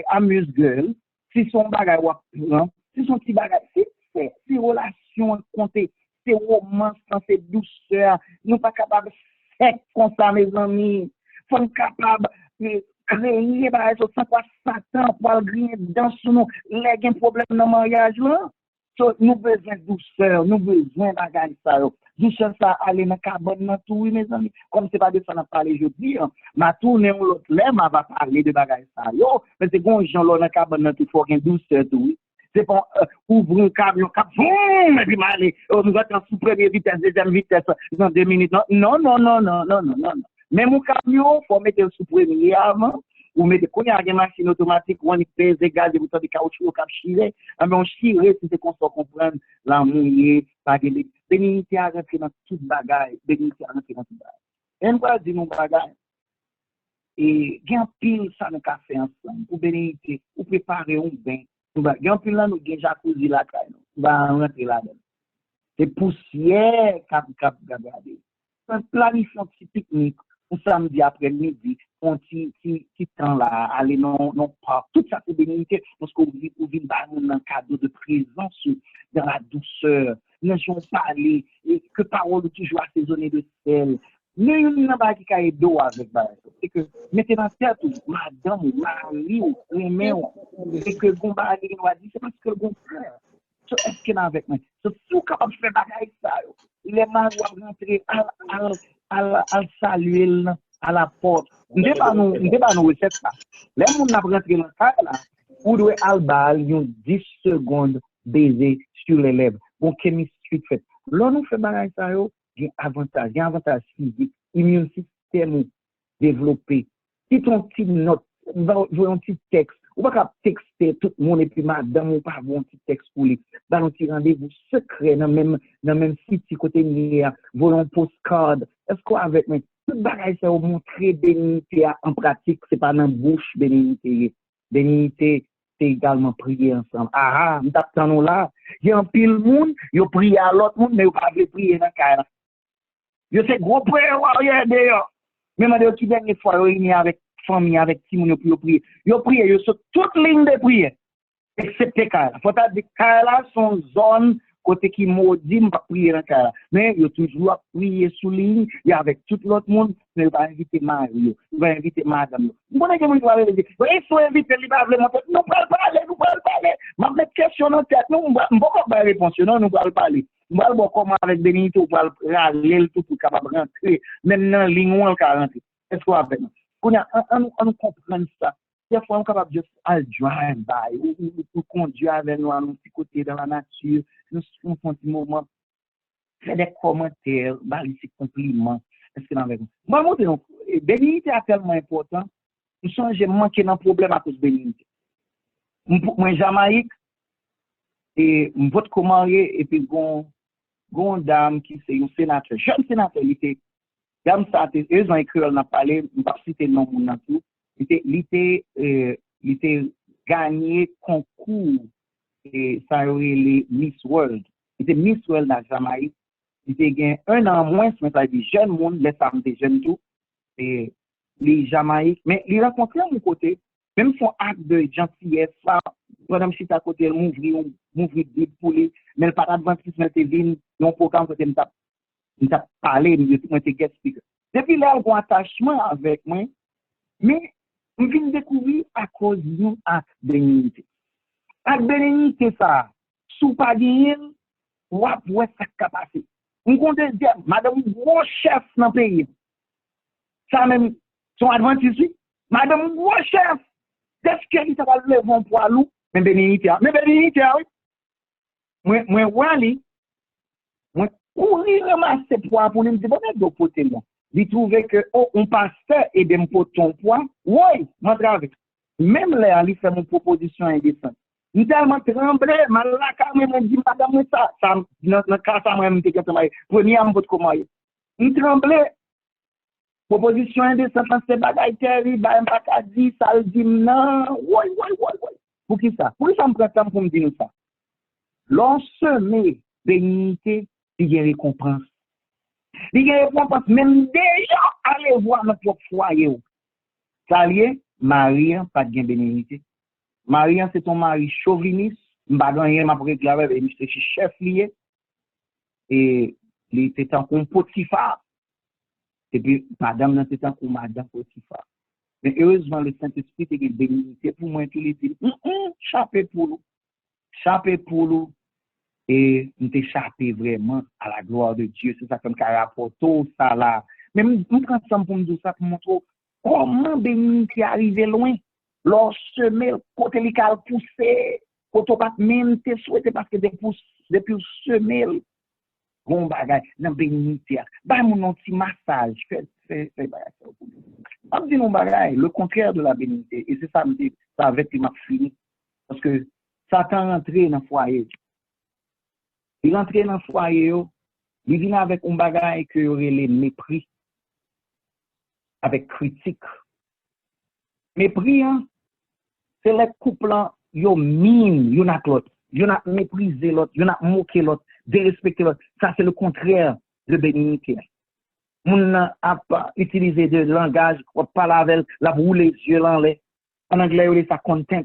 amuse-gueule, si son bagage, si son petit bagage, c'est relation comptées. C'est romance, c'est douceur. Nous ne sommes pas capables de faire comme ça, mes amis. Nous sommes capables de créer, par exemple, sans quoi Satan pour griller dans nous, les problèmes dans le mariage. Nous avons besoin de douceur, nous avons besoin de bagage. Douceur, ça, aller dans la cabane, dans tout, mes amis. Comme ce n'est pas de ça qu'on a parlé aujourd'hui, ma tourne ou l'autre lèvre, va parler de bagage. Mais c'est bon, gens, dans la cabane, dans tout, il faut qu'il y ait douceur, tout. C'est pour ouvrir un camion, et puis aller, nous allons sous première vitesse, deuxième vitesse, dans 2 minutes. Non. Même un camion, il faut mettre sous première avant, ou mettez qu'on y a une machine automatique, on y pèse des gaz, des boutons de caoutchouc, cap chiré, mais on chiré, si c'est qu'on soit comprendre, l'amour, pas de bénédicté à rentrer dans toute bagaille, bénédicté à rentrer dans toute bagaille. Et on va dire nos bagailles, et il y a un pile ça nous a fait ensemble, pour bénédicté, pour préparer un bain. Il y a un pile là, nous avons un jacuzzi là, on va rentrer là-dedans. C'est poussière cap garder. Un planifié un petit pique-nique, un samedi après-midi, un petit temps là, aller non pas. Tout ça c'est bénédicté, parce qu'on vit un cadeau de présence dans la douceur. Ne sont pas aller, et que parole toujours assaisonnée de sel. Mais il n'y a pas qui a d'eau avec ça. C'est que, mettez dans la tête, madame, mari, et que le gars a dit, c'est parce que le gars frère. Est-ce qu'il est avec moi? C'est tout capable de faire bagaille ça. Les mains doivent rentrer à saluer à la porte. Nous ne devons pas nous recevoir ça. Les gens qui rentrent dans le cas là, ou doit al 10 secondes baiser sur les lèvres. Bon, chemistry fait. Là, nous faisons bagaille ça, il y a un avantage physique, immune système développé. Si ton petit note, un petit texte, ou pas texter tout le monde et puis madame ou pas un petit texte pour lui. Dans un petit rendez-vous secret, dans même site, côté lié, volant postcard. Est-ce qu'on avec moi? Tout bagage, ça va montrer bénédicté en pratique, c'est pas dans la bouche bénédicté. Bénédicté, c'est également prier ensemble. Ah, nous t'attendons là. Il y a un pile monde, il prie à l'autre monde, mais il pas prier dans le cas. Je sais, gros prière, d'ailleurs. Même de qui dernière fois, réunis avec famille, avec Timon, pour prier. Yo prier, yo sur toute ligne de prière, excepté Kala. Faut dire que Kala sont zone côté qui maudit, pas prier dans Kala. Mais yo toujours prier sous ligne, et avec tout l'autre monde, mais il va inviter Mario, il va inviter madame. Vous connaissez comment il va aller dire, il faut inviter, il va vraiment, nous allons parler, ma mettre question dans la tête, nous, on va pas répondre, non, nous allons parler. Nous allons voir comment avec Benito, on va râler tout pour capable rentrer, même dans la ligne où on va rentrer. Est-ce qu'on va faire? On comprend ça. Des fois, on est capable de juste drive by, ou conduire avec nous à un petit côté dans la nature, nous faisons un petit moment, faire des commentaires, des compliments. Est-ce que nous avons? Moi, bénédicté est tellement important, nous sommes manqué d'un problème à cause de bénédicté. Moi, Jamaïque, et je vote comment et puis, une dame qui est un sénateur, jeune sénateur, il était. Comme ça, eux ont écrit, on a parlé, on va citer le nom de tout. Il était gagné concours et ça aurait les Miss World. Il était Miss World dans Jamaïque. Il était gagné un an moins, mais ça dit jeune monde, les femmes des jeunes tout. Et les Jamaïques, mais il rencontrait à mon côté, même son acte de gentillesse, madame Chita côté, elle m'ouvrit des poulets, mais le parade d'adventiste, mais t'es venu, non, programme côté, il t'a parlé, il m'a été guest speaker. Depuis là, il y a un attachement avec moi, mais je viens de découvrir à cause d'un acte bénédicté. Acte bénédicté, ça, sous pas gagné, ou après ça capacité. On compte dire, madame, gros chef dans le pays. Ça même, son adventiste, madame, gros chef, qu'est-ce qu'il va lever un poids lourd? Mais bénédicté, oui. Moi, Wally, moi, courir ramasser poids pour nous dire, bon, de côté là. Il trouvait que, on pasteur et de me ton poids, oui, moi, travaille. Même là, il fait une proposition indécente. Il tellement tremblé, malaka, me dit, madame, ça, dans cas, ça, moi, je me premier à me vote comment il tremblait. Proposition indécente, c'est bagaille terrible, bah, un pas dit, ça le dit, non, oui. Pour qui ça? Pour qui ça me prend temps pour me dire ça? Lorsque mes bénédictés, il y a récompense. Il y a récompense, même déjà, allez voir notre propre foyer. Ça y est, Marie, pas de bénédicté. Marie, c'est ton mari chauviniste, m'badon rien m'a réclamé, mais c'est chef lié. Et il était en comme Potiphar. Et puis, madame, c'était en comme madame Potiphar. Mais heureusement, le Saint-Esprit est bénédicté pour moi, tout les dit, chapé pour nous. Et nous échapper vraiment à la gloire de Dieu. C'est ça comme rapport tout ça là. Mais nous prenons ensemble pour nous dire ça, pour montrer comment bénédicté arrivé loin. Lorsque le côté li kal poussé, côté pas même te souhaité parce que depuis semelle, bon bagay, nan bénédicté. Ba mon petit massage, fait bagay. On dit dis non bagaille, le contraire de la bénignité. Et c'est ça, ça avec qui m'a fini. Parce que Satan rentré dans le foyer. Il rentre dans le foyer, il vient avec un bagaille que aurait les mépris, avec critique. Mépris, hein, c'est les couples, yo mine, yo n'a l'autre, yo n'a méprisé l'autre, yo n'a moqué l'autre, dérespecté l'autre. Ça, c'est le contraire de bénignité. On a pas utilisé de langage, on parle avec la boule les yeux en l'air. En anglais, on dit ça content.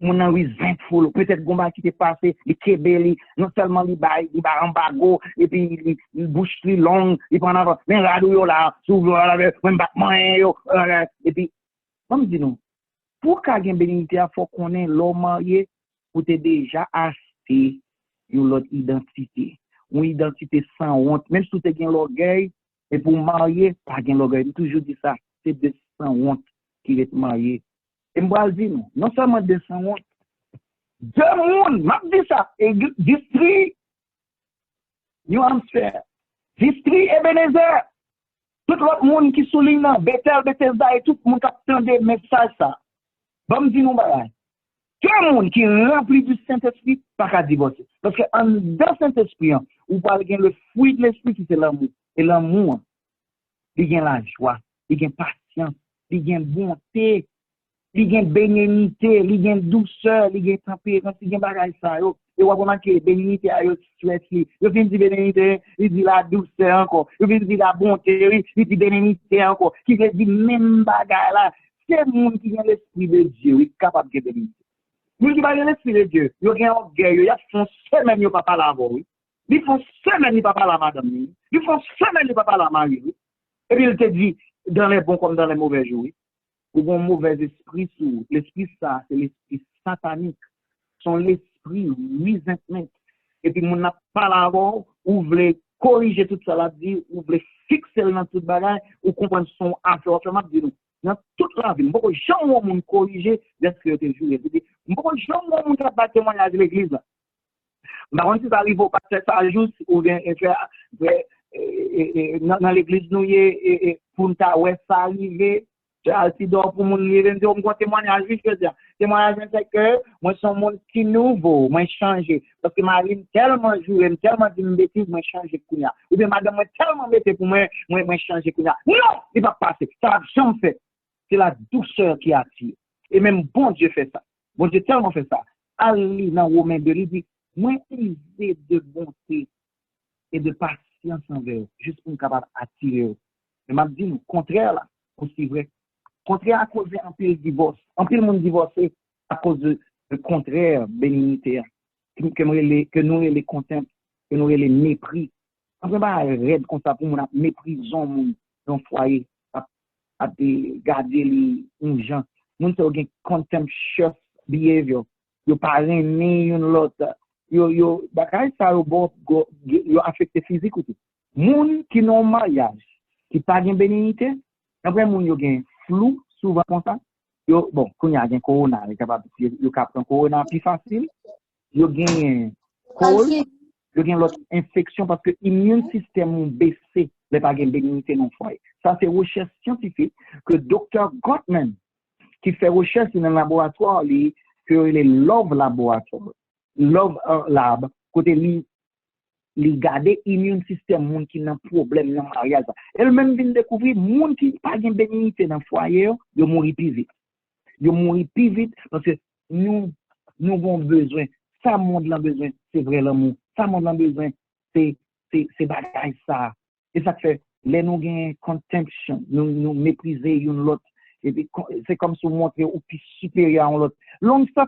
On a resentful, peut-être qu'on qui t'est passé, il kebeli, non seulement il baille embargo, et puis il bouche plus longue, il prend avant, mais radio là, s'ouvre là, même battement, et puis, comme dit nous, pour qu'il y ait une bénignité, il faut qu'on ait l'homme marié, pour te déjà acheter une autre identité. Une identité sans honte, même si tu as l'orgueil, et pour marier, pas de l'orgueil. Je toujours dit ça, c'est de sans honte qui est marié. Et moi, je dis non seulement de sans honte, deux mondes, je dis ça, et district, New Hampshire, district Ebenezer, tout l'autre monde qui souligne, Bethel, Bethesda, et tout le monde qui attend des messages, ça. Bon, je dis non, tout le monde qui est rempli du Saint-Esprit, pas qu'à divorcer. Parce que dans le Saint-Esprit, on parle de le fruit de l'Esprit qui c'est l'amour. Et l'amour, il y a la joie, il y a patience, il y a bonté, il y a bénignité, il y a douceur, il y a tempérance, il y a bagage ça. Et on va remarquer bénignité, il vient dire bénignité, il dit la douceur encore, il vient dire la bonté, il dit bénignité encore, qui veut dire même bagage là. C'est le monde qui a l'Esprit de Dieu, il est capable de bénir. Nous qui parlons de l'Esprit de Dieu, ils ont un orgueil, ils font semaine, ils ne pas la voir. Ils font semaine, ils ne pas la madame. Ils font semaine, ils ne pas la mari. Et puis il te dit, dans les bons comme dans les mauvais jours, ou un mauvais esprit, l'esprit ça, c'est l'esprit satanique. Son l'esprit resentment. Et puis on n'a pas la voir, ou voulez corriger tout ça, ou voulez fixer dans tout le bagage, ou comprendre son affaire, autrement dit nous. Dans toute la vie, beaucoup de gens ont corrigé de ce que tu joues. Beaucoup de gens ont fait témoignage de l'église. Mais quand tu arrives au pasteur Sajous, ou bien dans l'église, nous, pour nous, ça arrivé, tu as pour mon livre, on témoignage, je veux dire. Témoignage, c'est que moi, je suis un monde qui nouveau, moi, changé. Parce que Marine tellement joué, tellement dit une bêtise, moi, changé Kounia. Ou bien madame, tellement bêtise pour moi, changé Kounia. Non, il va passer. Ça va jamais fait. C'est la douceur qui attire. Et même bon Dieu fait ça. Bon Dieu tellement fait ça. Allez dans Romains 2, il dit, moi, usez de bonté et de patience envers eux, juste pour nous capable d'attirer eux. Mais m'a dit, le contraire, là, aussi vrai. Contraire à cause d'un pile divorce. En pile monde divorcé à cause de contraire bénignité. Que nous les contemples, que nous les mépris. On ne peut pas arrêter comme ça pour nous méprisons mon foyer. À garder les gens. Nous avons un contemptuous behavior. Yo pas rené une l'autre. Yo bakay ça yo affecté physique ou tout. Moun qui non mariage, qui pas de bénignité, après moun yo gen flou souvent comme ça. Yo bon, quand y a gen corona, yo capte corona plus facile. Yo gen cold, yo gen l'autre infection parce que immune système baissé. Les pas de bénignité non foyer. Ça, c'est recherche scientifique que Dr. Gottman, qui fait recherche dans le laboratoire, que les Love Laboratoire, Love Lab, côté li garder immune système, moun qui n'a problème dans mariage. Elle-même vient découvrir moun qui pas de bénignité dans le foyer, yo mourir plus vite. Yo mourir plus vite parce que nous avons besoin. Ça, monde l'a besoin, c'est vrai l'amour. Ça, monde l'a besoin, c'est bagaille ça. Et ça fait, les nous gagnons contemption, nous mépriser une l'autre. Et puis, c'est comme si on montrait au plus supérieur à l'autre. L'homme, ça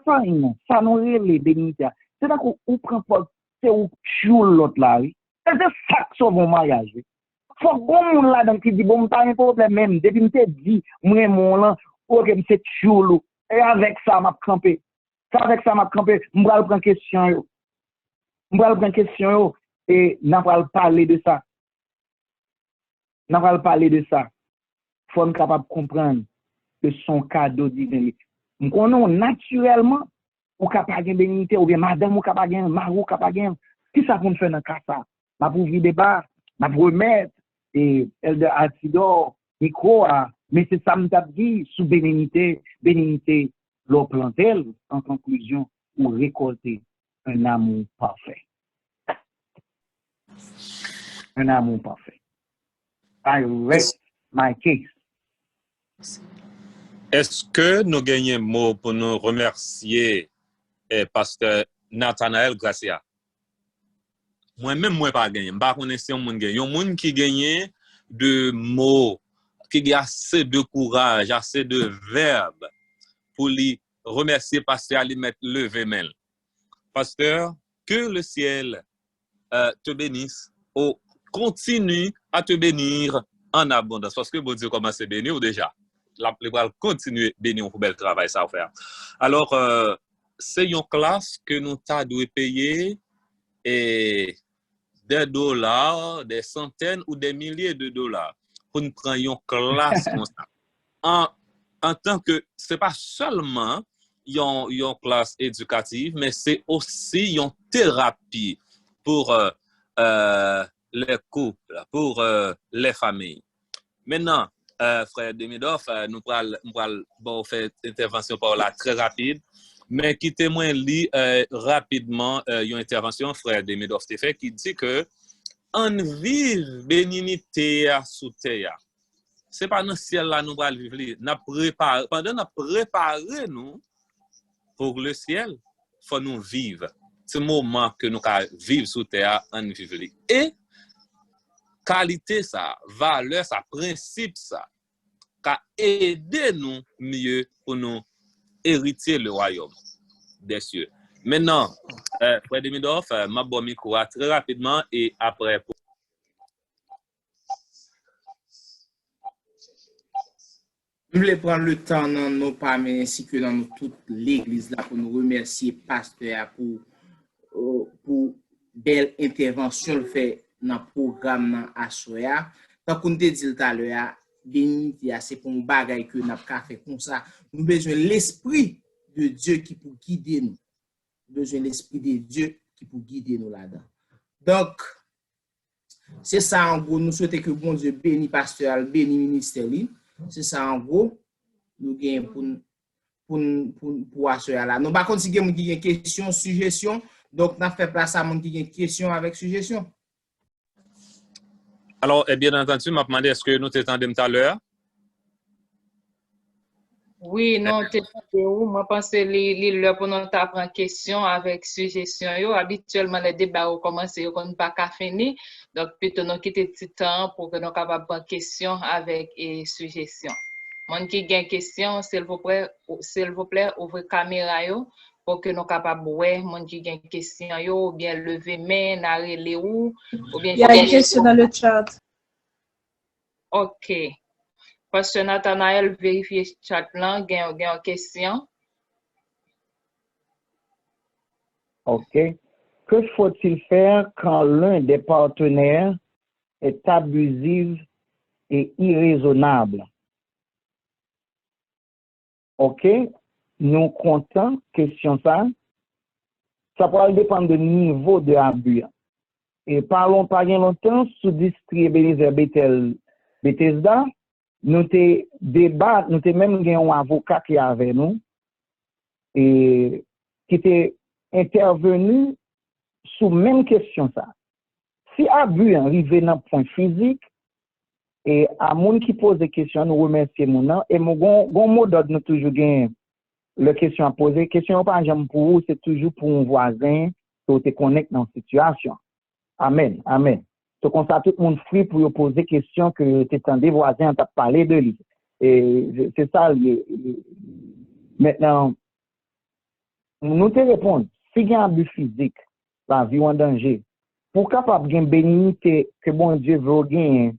nous les bénitiers. C'est là qu'on prend pas, c'est où chou l'autre là, oui. C'est ça qui sauve mon mariage, oui. Faut qu'on là, donc, qui dit, bon, pas un problème même. Depuis que je dis, moi, mon là, ok, c'est chou l'eau. Et avec ça, m'a campé. Avec ça, m'a campé. M'bral prendre question, yo. M'bral prendre question, yo. Et n'a pas parler de ça. N'a pas parler de ça. Faut être capable de comprendre que son cadeau divin. Nous connaissons naturellement ou capable de bénité ou bien madame ou capable de marou capable de qui ça qu'on fait dans cas ça. M'a pour vivre débat, m'a pour remettre et elle de Altidor micro à Mais c'est ça me tape dit, sous bénignité, l'eau plantelle, en conclusion, pour récolter un amour parfait. Un amour parfait. I rest my case. Est-ce que nous gagnons mot pour nous remercier pasteur Nathanael Gracia? Moi-même, moi pas gagné. Je ne connais pas si on gagne. Il y a des gens qui gagnent de mots, qui ont assez de courage, assez de verbes pour lui remercier pasteur, lui mettre lever main. Pasteur, que le ciel te bénisse, ou continue à te bénir en abondance. Parce que bon Dieu commence à bénir déjà. La va continuer à bénir pour bel travail ça à faire. Alors, c'est une classe que nous avons payer et des dollars, des centaines ou des milliers de dollars pour nous prendre une classe comme ça. En tant que, ce n'est pas seulement une classe éducative, mais c'est aussi une thérapie pour les couples, pour les familles. Maintenant, frère Demidov, nous allons faire une intervention par là très rapide, mais qui témoigne rapidement une intervention, frère Demidov fait, qui dit que on vive bénignité sous terre. Ce n'est pas dans le ciel là nous allons vivre. Pendant nous préparer nous pour le ciel, il faut nous vivre. C'est le moment que nous vivons sous terre, on vivre. Et qualité ça, valeur ça, principe ça, qu'a aider nous mieux pour nous hériter le royaume des cieux. Maintenant, frère Demidov, ma bonne micro très rapidement et après. Je voulais prendre le temps dans nos parmi ainsi que dans toute l'église là pour nous remercier pasteur pour belle intervention fait dans le programme à Soya. Tant qu'on te dit tout à l'heure, bénité c'est pour un bagage que n'a pas fait comme ça. Nous besoin l'esprit de Dieu qui pour guider nous. Besoin l'esprit de Dieu qui pour guider nous là-dedans. Donc c'est ça en gros, nous souhaitons que bon Dieu bénisse pasteur, bénisse ministère. C'est ça en gros, nous gagnons pour assurer là. Nous, par contre, si vous avez des questions, suggestions, donc nous fait place à mon qui a une question avec suggestion. Alors, bien entendu, je me demandé est-ce que nous t'étendons tout à l'heure? Oui, non, moi, je pense que l'heure pour nous prendre question avec suggestion. Habituellement, les débats ont commencé, on n'a pas qu'à finir. Donc, plutôt, nous quitter petit temps pour que nous capables prendre question avec suggestion. Mon qui a une question, s'il vous plaît, ouvrez la caméra pour que nous capables voir mon qui a une question ou bien lever main, narrer ou bien. Il y a une question dans le chat. OK. Pasteur Nathanael, vérifiez le chat là, il y a une question. OK. Que faut-il faire quand l'un des partenaires est abusif et irraisonnable? OK. Nous comptons, question ça. Ça pourra dépendre du niveau de abus. Et parlons pas bien longtemps, sous distribuer Bethesda, nous te débat, nous te même gagné un avocat qui est avec nous et qui était intervenu sous même question ça. Si abus arrive dans point physique et à moun qui pose des questions, nous remercions mon et mon mot d'ordre nous toujours gagne la question à poser. Question pas jamais pour vous, c'est toujours pour un voisin qui te connecte dans la situation. Amen, amen. Donc, on s'est tout le monde free pour poser des questions que tu des voisins t'as parlé de lui. Et c'est ça. Maintenant, nous te répondons, si il y a un abus physique, la vie en danger, pour capable de bénité que bon Dieu veut gagner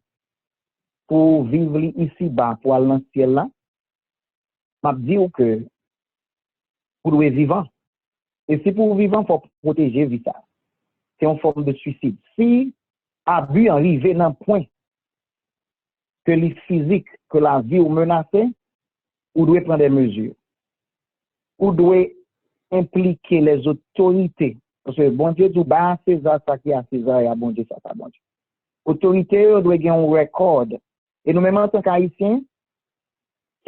pour vivre ici-bas, pour aller dans le ciel là, je dis que pour être vivant. Et si pour vivant, il faut protéger vie ça. C'est une forme de suicide. Si abus arrivé dans le point que les physiques, que la vie est menacée, ou doit prendre des mesures. Ou doit impliquer les autorités. Parce que bon Dieu dit, bah, César, ça qui est à César, et à bon Dieu, ça à bon Dieu. Autorité doit avoir un record. Et nous-mêmes, en tant qu'Haïtiens,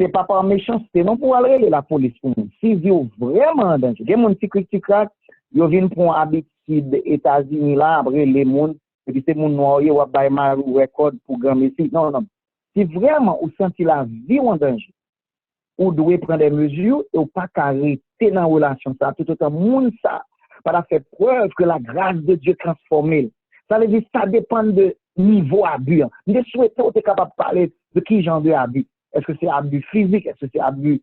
c'est pas par méchanceté, non pour aller la police pour nous. Si vous vraiment en danger, il y a des gens qui critiquent, ils viennent pour habitude États-Unis là, après les gens, et puis c'est mon noir, ils vont faire un record pour grand messie. Non, non. Si vraiment vous sentez la vie en danger, vous devez prendre des mesures et vous pas arrêter dans la relation. Ça, tout autant monde ça, para faire preuve que la grâce de Dieu transforme. Ça veut dire ça dépend de niveau abus. Je souhaite que tu es capable de parler de qui genre de abus. Est-ce que c'est abus physique? Est-ce que c'est abus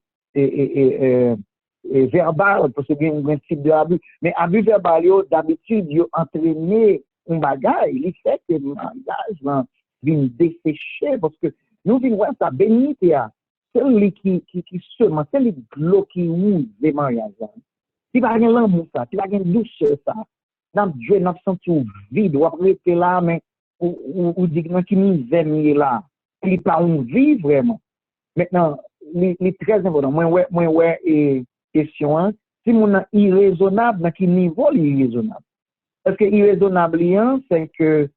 verbal? Parce que c'est un type de abus. Mais abus verbal, d'habitude, ils entraîné un bagage. Il fait que le mariage vient dessécher. Parce que nous venons voir ça bénité. C'est lui qui seulement, c'est lui qui ouvre les mariages. Si pas rien l'amour ça, si pas rien douceur ça, dans Dieu n'a senti vide, ou après t'es là mais ou dit que qui misère là, il pas on vit vraiment. Maintenant, les très important, moi et question si mon irraisonnable dans quel niveau irraisonnable. Parce que irraisonnable c'est que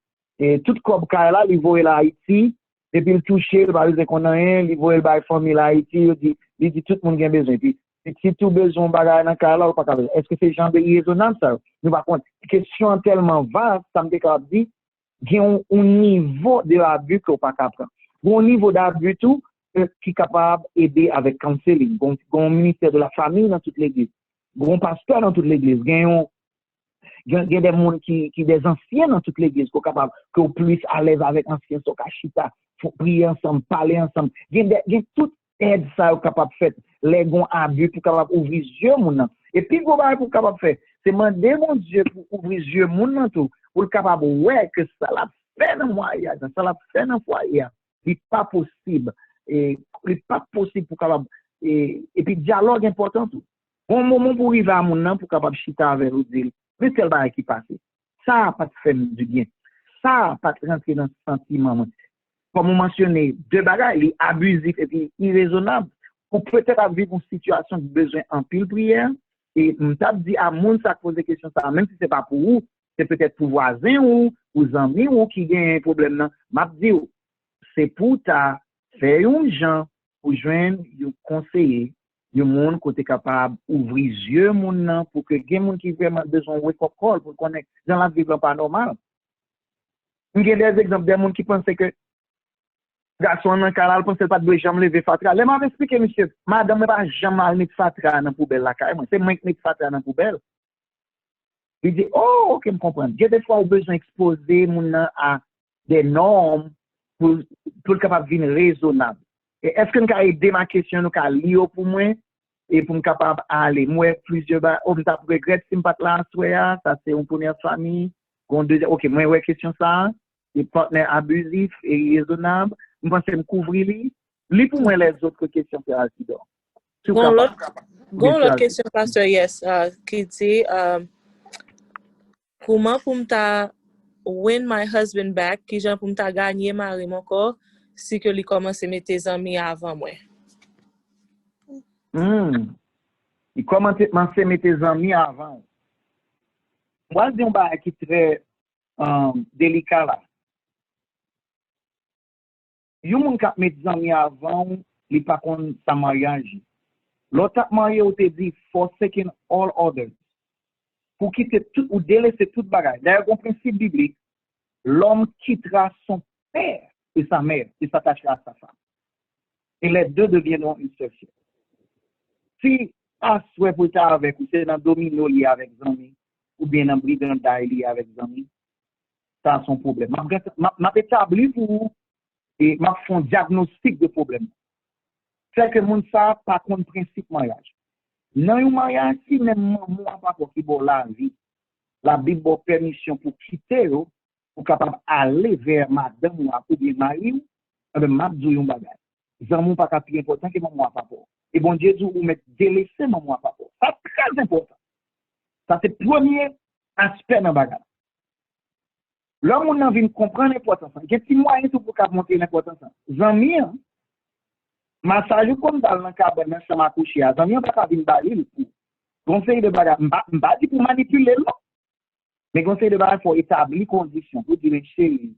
tout comme là, il voit là Haïti et puis il touche, il va dire qu'on a rien, il voit la famille là Haïti, il dit tout le monde a besoin. Si tout besoin de bagage dans le cas là, ou pas capable. Est-ce que c'est genre de irraisonnable ça? Nous par contre, question tellement vaste, ça me déclare dit, il y a un niveau de l'abus qu'on pas capable. Un niveau d'abus tout qui est capable d'aider avec counseling. Un ministère de la famille dans toute l'église. Un pasteur dans toute l'église. Il y a des gens qui des anciens dans toute l'église qui sont capables qu'on puisse à l'aise avec anciens sur Kachita, prier ensemble, parler ensemble. Il y a toute aide ça capable de faire. Les gens abus pour capable ouvrir les yeux mon. Et puis pour capable faire, c'est demander mon Dieu pour ouvrir les yeux mon tout pour capable ouais que ça l'a fait dans moi, ça l'a fait dans foyer. C'est pas possible et c'est pas possible pour capable et puis dialogue important tout. Bon moment pour arriver à mon pour capable chita avec vous dire mais tel bail qui passe. Ça pas te faire du bien. Ça pas te rentrer dans ce sentiment. Comme on mentionnait, deux bagages, il est abusif et puis irraisonnable. Ou peut-être vivre une situation de besoin en pile prière. Et on t'a dit à moun ça pose des questions ça, même si c'est pas pour vous, c'est peut-être pour voisin ou amis ou qui gagne un problème là. M'a dit c'est pour ta faire un gens pour joindre un conseiller, un monde côté capable ouvrir les yeux moun pour que gen moun qui vraiment besoin wake up call pour connaître dans la vie pas normal. Il y a des exemples de monde qui pensaient que garçon dans canal pense pas de jamais lever fatra. Les m'a expliqué monsieur, madame ne va jamais mettre fatra dans poubelle la caille, c'est moi qui mettre fatra dans poubelle. Il dit oh OK, me comprendre. J'ai des fois au besoin exposer mon à des normes pour capable venir raisonnable. Et est-ce que nous ca aider ma question nous ca lire pour moi et pour me capable aller moi plusieurs on t'a regrette si me pas là soya, ça c'est une première famille. OK, moi ouais question ça, les partenaires abusifs et irraisonnables. Je pense que je couvrir lui pour moi les autres questions que Alcidor. L'autre question, pasteur, yes, qui dit comment pour me win my husband back, qui j'en pour me gagner mari mon corps, si que lui commence à mettre tes amis avant moi. Il commence à mettre tes amis avant. Moi, je dis un bail qui est très délicat là. Yon moun kap met zami avant, li pa kon sa mariage. L'autre marié ou te dit forsaking all others. Pour quitter tout ou délaisser tout bagage. D'ailleurs, un principe biblique, l'homme quittera son père et sa mère et s'attachera à sa femme. Et les deux deviendront une seule chair. Si à souhait pour ta avec ou c'est dans domino lié avec zami ou bien dans brigandage lié avec zami, ça a son problème. M'a établi pour vous et m'a fait un diagnostic de problème. C'est que moun sa pas contre principe mariage. Dans un mariage, si même moi pas pour qui bon la vie, la Bible a permission pour quitter pour capable aller vers madame ou bien mari, ben m'a dit un bagage. Zamou pas plus important que maman papa. Et bon Dieu dit ou mettre délaisser maman papa. Ça très important. Ça c'est le premier aspect dans bagage. L'homme on vient comprendre l'importance. Il y a petit moyen tout pour monter l'importance. Zami, massage comme dans le cabane ça m'a couché. Zami pas venir baler pour conseil de bagage. Pas dit pour manipuler non. Mais conseil de bagage pour établir conditions pour dire chérie.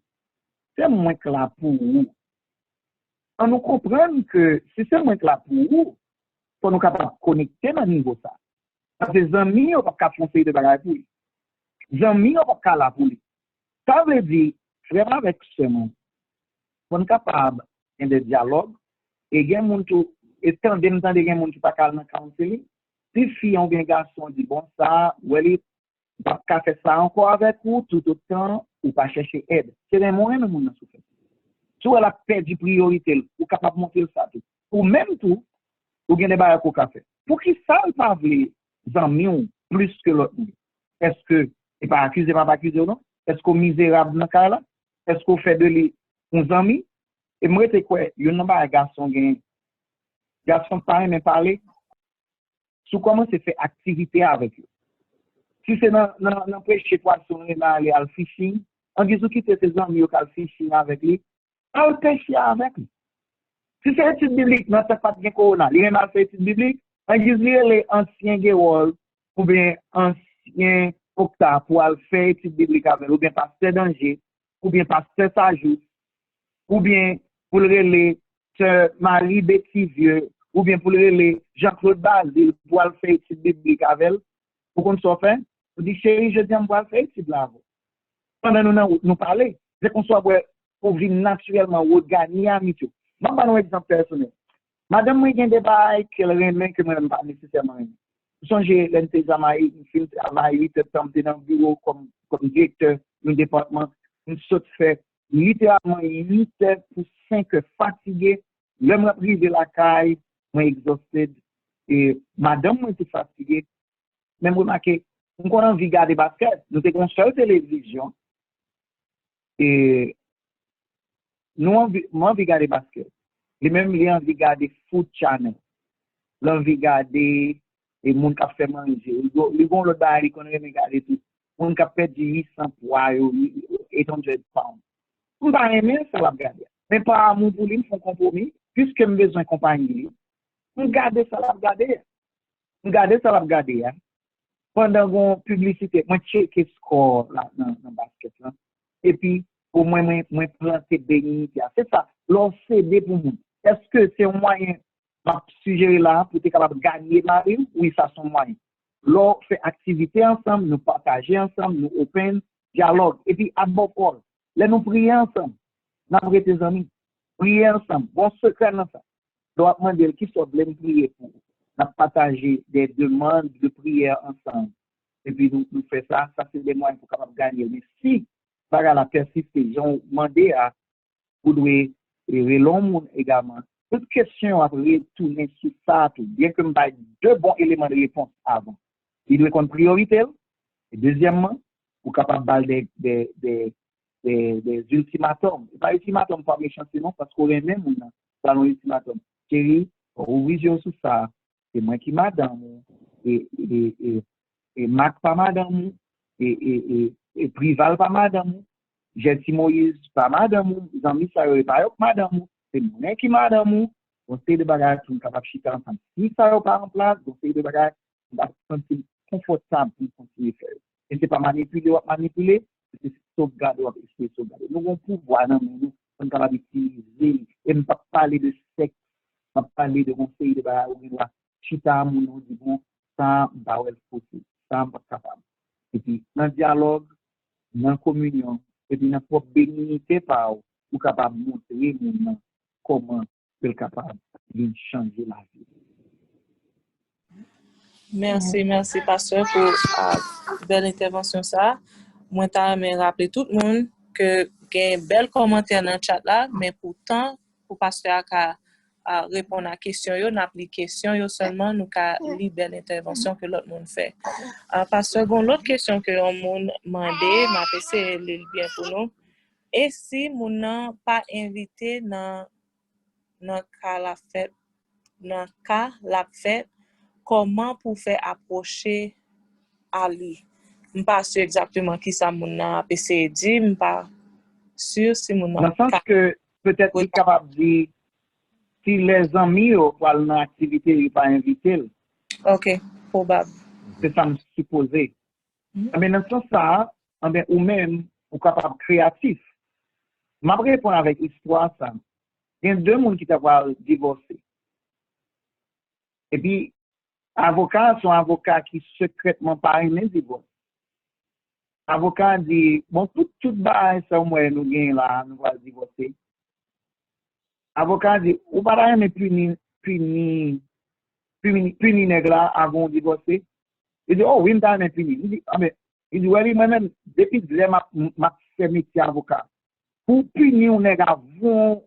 C'est moins clair pour vous. on nous comprend que si c'est moins là pour vous, pour nous capables de connecter dans le niveau ça. Parce que les amis, on ne peut pas faire de bagages pour lui. Les amis, on ne peut pas là pour lui. Ça veut dire, frère avec ce monde, on est capable de dialogue, et il y a des gens qui pas calme dans le counseling. Si fille ou bien garçon dit bon ça, ou elle pas faire ça encore avec vous tout autant ou pas chercher aide. C'est des moyens de monde souffrir. Si elle a perdu priorité, ou capable de monter ça tout. Ou même tout, ou bien des barres au café. Pour qui ça pas les amis plus que l'autre? Est-ce que il pas accusé ou non? Est-ce qu'on misérable dans cas là? Est-ce qu'on fait de lui un ami? Et moi c'est quoi? Il y a un garçon gain. Garçon pas même parler. Sous comment c'est fait activité avec eux. Si c'est dans prêcher poisson, aller al fishing, on dit qui c'est ses amis qui al fishing avec lui, al pêcher avec lui. Si c'est étude biblique, non c'est pas de corona, il même al fait étude biblique, on dit les anciens guérol ou bien anciens octa pour al faire étude biblique avec ou bien pasteur danger, ou bien pasteur sajou, ou bien pour le relais Marie Betty Vieux, ou bien pour le relais Jean-Claude Basile pour aller faire étude biblique avec elle, pour qu'on soit fait, on dit chérie, je dis, on va faire étude là. Pendant nous parler, c'est qu'on soit pour vivre naturellement, ou gagner amitié. Je vais un exemple personnel. Madame, moi, il y a des bails qu'elle remet que moi, je ne pas nécessairement. Vous songez, l'NT Zamaï, une film à Maï, 8 septembre, dans le bureau comme directeur du département, une saute fait littéralement 8 heures pour 5 heures fatigué. L'homme a pris de la caille, moi exhausted. Et madame, moi, était fatiguée. Même remarquez, on a envie de regarder basket. Nous avons une seule télévision. Et nous avons envie de regarder basket. Et même, il a envie de regarder Food Channel. Il a envie de regarder les gens qui fait manger. Ils ont le baril qu'on a regardé tout. Les gens qui fait 800 poids, 800 pounds. On va aimer ça, la regarder. Mais pas à mon pour lui, font compromis. Puisque j'ai besoin de compagnie, on garde ça, la regarder. On garde ça, la regarder. Pendant la publicité, moi, check le score là, dans le basket. Là. Et puis, pour moi, moi planter béni. C'est ça, l'on CD pour moi. Est-ce que c'est un moyen de suggérer là pour être capable de gagner la vie? Oui, ça, c'est un moyen. L'on fait activité ensemble, nous partager ensemble, nous open, dialogue. Et puis, à bon port, là, nous prions ensemble. Nous avons tes amis. Prier ensemble. Bon secret dans ça. Donc, demander qui soit bien prier pour. Nous partager des demandes de prière ensemble. Et puis, nous faisons ça. Ça, c'est des moyens pour capable gagner. Mais si, par la persistance, ils ont demandé à vous devez l'homme également. Toute question à retourner sur ça, tout. Bien que nous ayons deux bons éléments de réponse avant. Il doit être priorité. Et deuxièmement, vous êtes capable des ultimatums. Pas ultimatum pas méchant, sinon, parce qu'on est même dans l'ultimatum. Chérie, on vision sur ça. C'est moi qui madame, et Mac pas madame, et Prival pas madame, Jessie Moïse pas madame, Jean-Mi Sayo pas madame, c'est moi qui madame, on sait de bagages qui sont capables de chiter ensemble. Si ça n'est pas en place, on sait de bagages qui sont sentir confortable pour continuer à faire. Et c'est pas manipuler, c'est sauvegarder ou essayer de sauvegarder. Nous avons pouvoir dans nous, on est capable d'utiliser, et ne pas parler de sexe, ne pas parler de conseil de bagages, chita moun di bon sans bawel possible sans pas capable et puis dans dialogue dans communion et puis dans propre bénignité par ou capable montrer moun comment il capable de changer la vie. Merci pasteur pour belle intervention ça. Moi t'as me rappeler tout le monde que gain bel commentaire dans le chat là mais pourtant pour pasteur à répondre à la question, nous avons les questions seulement, nous avons les belles interventions que l'autre monde fait. Parce que l'autre question que l'on m'a demandé, m'a essayé de le bien pour nous, et si nous n'avons pas invité dans la fête, comment pour faire approcher à lui? Je ne suis pas sûr exactement qui ça nous a essayé de dire, je ne suis pas sûr si nous dans le sens que peut-être qu'il est capable de dire si les amis ou dans l'activité, ils ne sont pas invités. Ok, probable. C'est ça me supposer. Mais dans ce sens-là, ou même, ou capable créatif. Je vais répondre avec l'histoire ça. Il y a deux personnes qui t'ont divorcé. Et puis, avocats sont avocats qui secrètement parrainent divorce. Avocat dit, bon, tout bas, ça, moi, nous gagnons là, nous allons divorcer. Avocat dit, ou pas aimer punir nègre là avant de divorcer. Il dit, oh, oui, m'ta aimer punir. Il dit, ah, mais, il dit, oui, moi-même, depuis que j'ai ma fait métier avocat, pour punir un nègre avant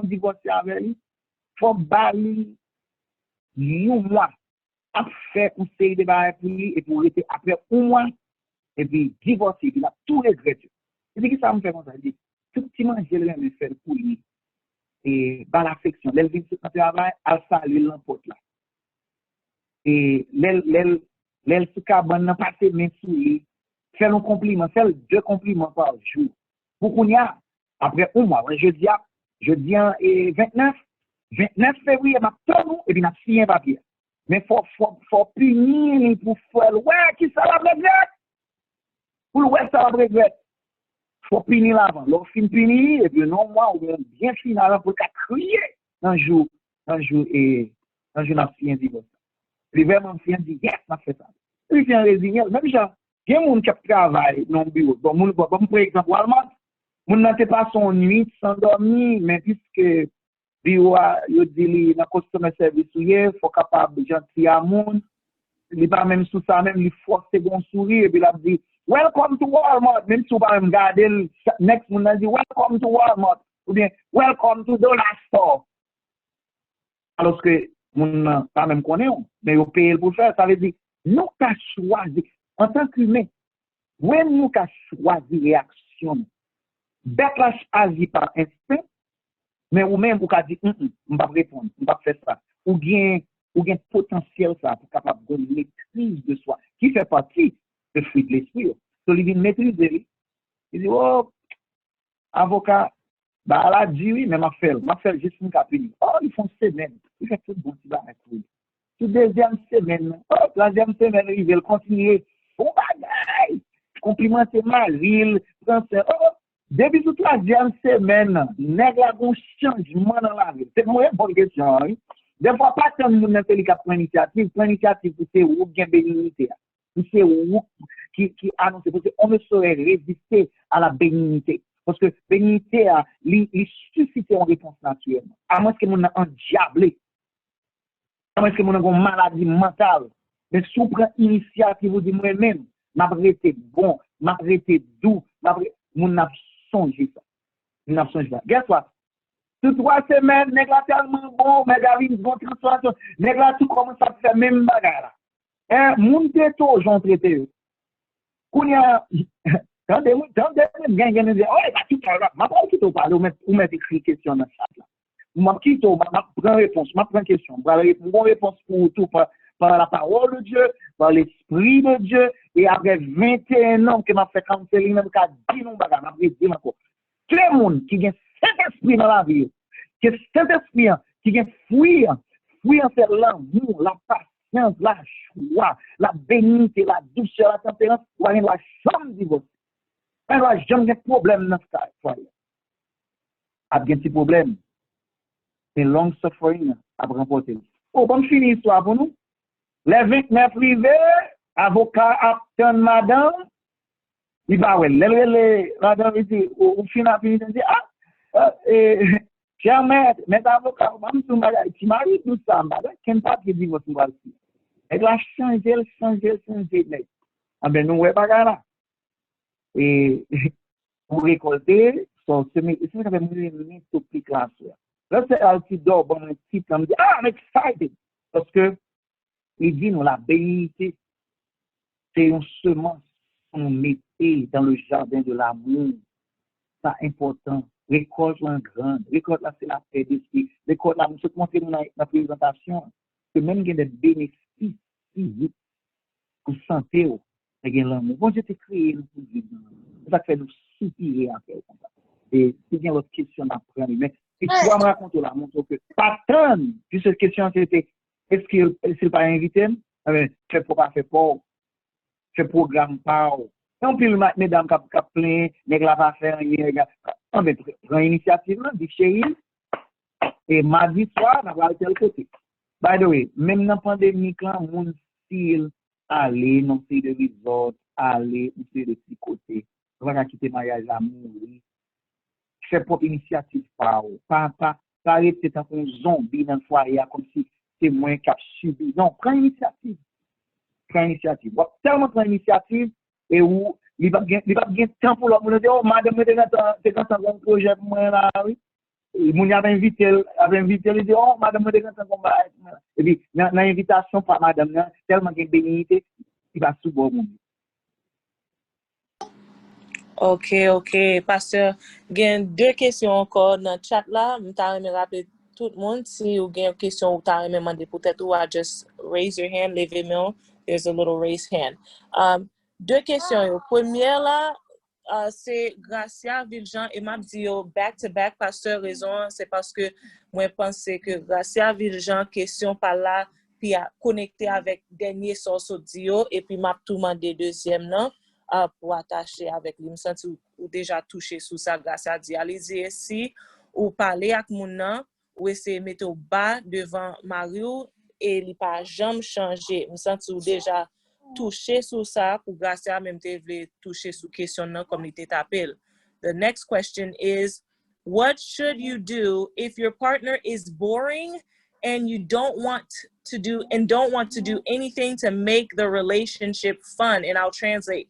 de divorcer avec lui, il faut bali, un mois, à faire un série de barres pour lui, et pour rester après un mois, et puis divorcer, il a tout regretté. Il dit que ça me fait comme ça. Il dit, tout petit manger, je vais faire pour lui. Et dans l'affection, elle vient sur le travail, elle salue l'emporte là. Et elle se cabane, passer mes souliers, faire un compliment, faire 2 compliments par jour. Pour qu'on y a, après un mois, je dis, et 29 février, m'a tout, et puis n'a signé un papier. Mais faut punir pour faire, ouais, qui ça va regretter? Pour le ouais, ça va regretter. Faut punir l'avant. L'on fin punir, et puis non, moi, on vient bien finir avant pour crier un jour, n'a signé un divorce. Puis vraiment, fin dit, yes, n'a fait ça. Puis c'est un résigné, même genre, il y a des gens qui travaillent dans le bureau. Bon, par exemple, Walmart, mon n'a pas son nuit sans dormir, mais puisque bureau yo dit dans customer service il faut capable gentil à monde, il pas même sous ça même il force bon sourire et puis il a dit welcome to Walmart, même si on pas regarder next mon a dit welcome to Walmart ou bien welcome to Dollar Store. Alors que mon pas même connaît mais on paye pour faire, ça veut dire nous qu'a choisi en tant qu'humain, when nous qu'a choisi réaction backlash agi par instinct. Mais ou même vous avez dit, on ne va pas répondre, on ne va pas faire ça. Ou bien potentiel ça pour capable de maîtrise de soi, qui fait partie de fruit de l'esprit. Donc, il vient maîtriser. Il dit, oh, avocat, bah, là, dit oui, mais m'a fait juste une capine. Oh, ils font semaine. Il fait tout bon, il va mettre oui. Tout deuxième semaine, oh, troisième semaine, ils veulent continuer. Oh, bagaille! Complimenter ma ville, français, oh, depuis toute la troisième semaine, nèg la bon changement dans la vie. C'est une bonne question. Hein? Des fois, pas tant de monde qui prend l'initiative. Prend l'initiative pour c'est où gain bénignité. Pour c'est où qui annonce. Parce qu'on ne saurait résister à la bénignité. Parce que bénignité, il suscite une réponse naturelle. À moins que mon a un diablé. À moins que mon a une maladie mentale. Mais si on prend l'initiative, vous dites moi-même, m'a été bon, m'a été doux, mon n'a songé ça. Mon n'a songé ça. Guess what? Tout 3 semaines, nèg la tellement bon, mais Gavin, bon transformation, nèg la tout commence à faire même bagarre. Hein, moun te to j'ont traité. Kounya, quand des gagne dire, oh, pas tout à l'heure, m'a pas tout parler ou mettre écrit question dans chat là. M'a quitto, m'a prend réponse, m'a prend question, m'a répondre réponse pour tout par la parole de Dieu, par l'esprit de Dieu, et après 21 ans que m'a fait counseling, même qu'à 10 non bagarre, m'a dit encore. Tout le monde qui a cet esprit dans la vie, qui a cet esprit qui a fouillé faire l'amour, la patience, la joie, la bénignité, la douceur, la tempérance, ou rien la chambre divorce. Elle n'a jamais de problème dans ce cas. A bien petit problème. C'est long suffering à remporter. Oh, bon, fini l'histoire pour nous. Les 29 privés, avocat Apton madame, il va ouais, madame dit, au final, il dit, cher maître, avocat, qui m'arrive tout ça, qui n'a pas de divorce, elle a changé. Ah ben, nous, ouais, pas là. Et pour récolter, c'est une topic là. Là, c'est un petit d'or, bon, un petit, comme dit, I'm excited. Parce que, il dit, nous, la bénignité, c'est une semence qu'on mettait dans le jardin de l'amour. C'est important. Récolte un grand. Récolte là, c'est la paix d'esprit. Récolte là, je montre dans la présentation, que même il y a des bénéfices physiques pour santé, il y a l'amour. Bon, Dieu t'a créé pour vivre. C'est ça qui fait nous soupirer en fait. Et c'est bien l'autre question à prendre. Mais si tu vas me raconter là, montre que pas tant, puis cette question c'était, est-ce qu'il n'est pas invité? Fait pour pas faire peur. Fait programme pas. On peut le mettre mesdames qui plein, nèg la pas faire rien. Prends initiative là, dit chérie, Et mardi soir, on va tel côté. By the way, même dans la pandémie, quand on style aller, non c'est de resort, aller, ou c'est de petit côté, on va quitter le mariage à mourir. Fait propre initiative pas arrêter tant un zombie dans le foyer comme si c'est moins cap subi. Non, prends initiative. Tellement prend initiative et où il va bien temps pour l'homme dire oh madame c'est quand ça un projet pour moi là oui. Mon avait invité il dit oh madame c'est quand ça combat et puis dans l'invitation par madame tellement de bénédiction il va sous bon monde. Ok, pasteur, gen 2 questions encore dans le chat là. Je vais rappeler tout le monde si vous avez une question ou vous demandé peut-être ou just raise your hand, levez main. There's a little raise hand. 2 questions. Première là, c'est Gracia Viljean et m'a dit back to back pasteur raison, c'est parce que moi pense que Gracia Viljean question par là puis a connecté avec dernier source audio et puis m'a tout demandé deuxième non. Pour attacher avec lui. Je me sens ou déjà touché sous ça grâce à Dieu. Allez-y ici, ou parler avec mon nom, ou essayer de mettre au bas devant Mario, et il n'a pas jamais changé. Je me sens ou déjà touché sous ça, pour grâce à même toucher sous question comme il t'appelle. The next question is, what should you do if your partner is boring and you don't want to do anything to make the relationship fun? And I'll translate.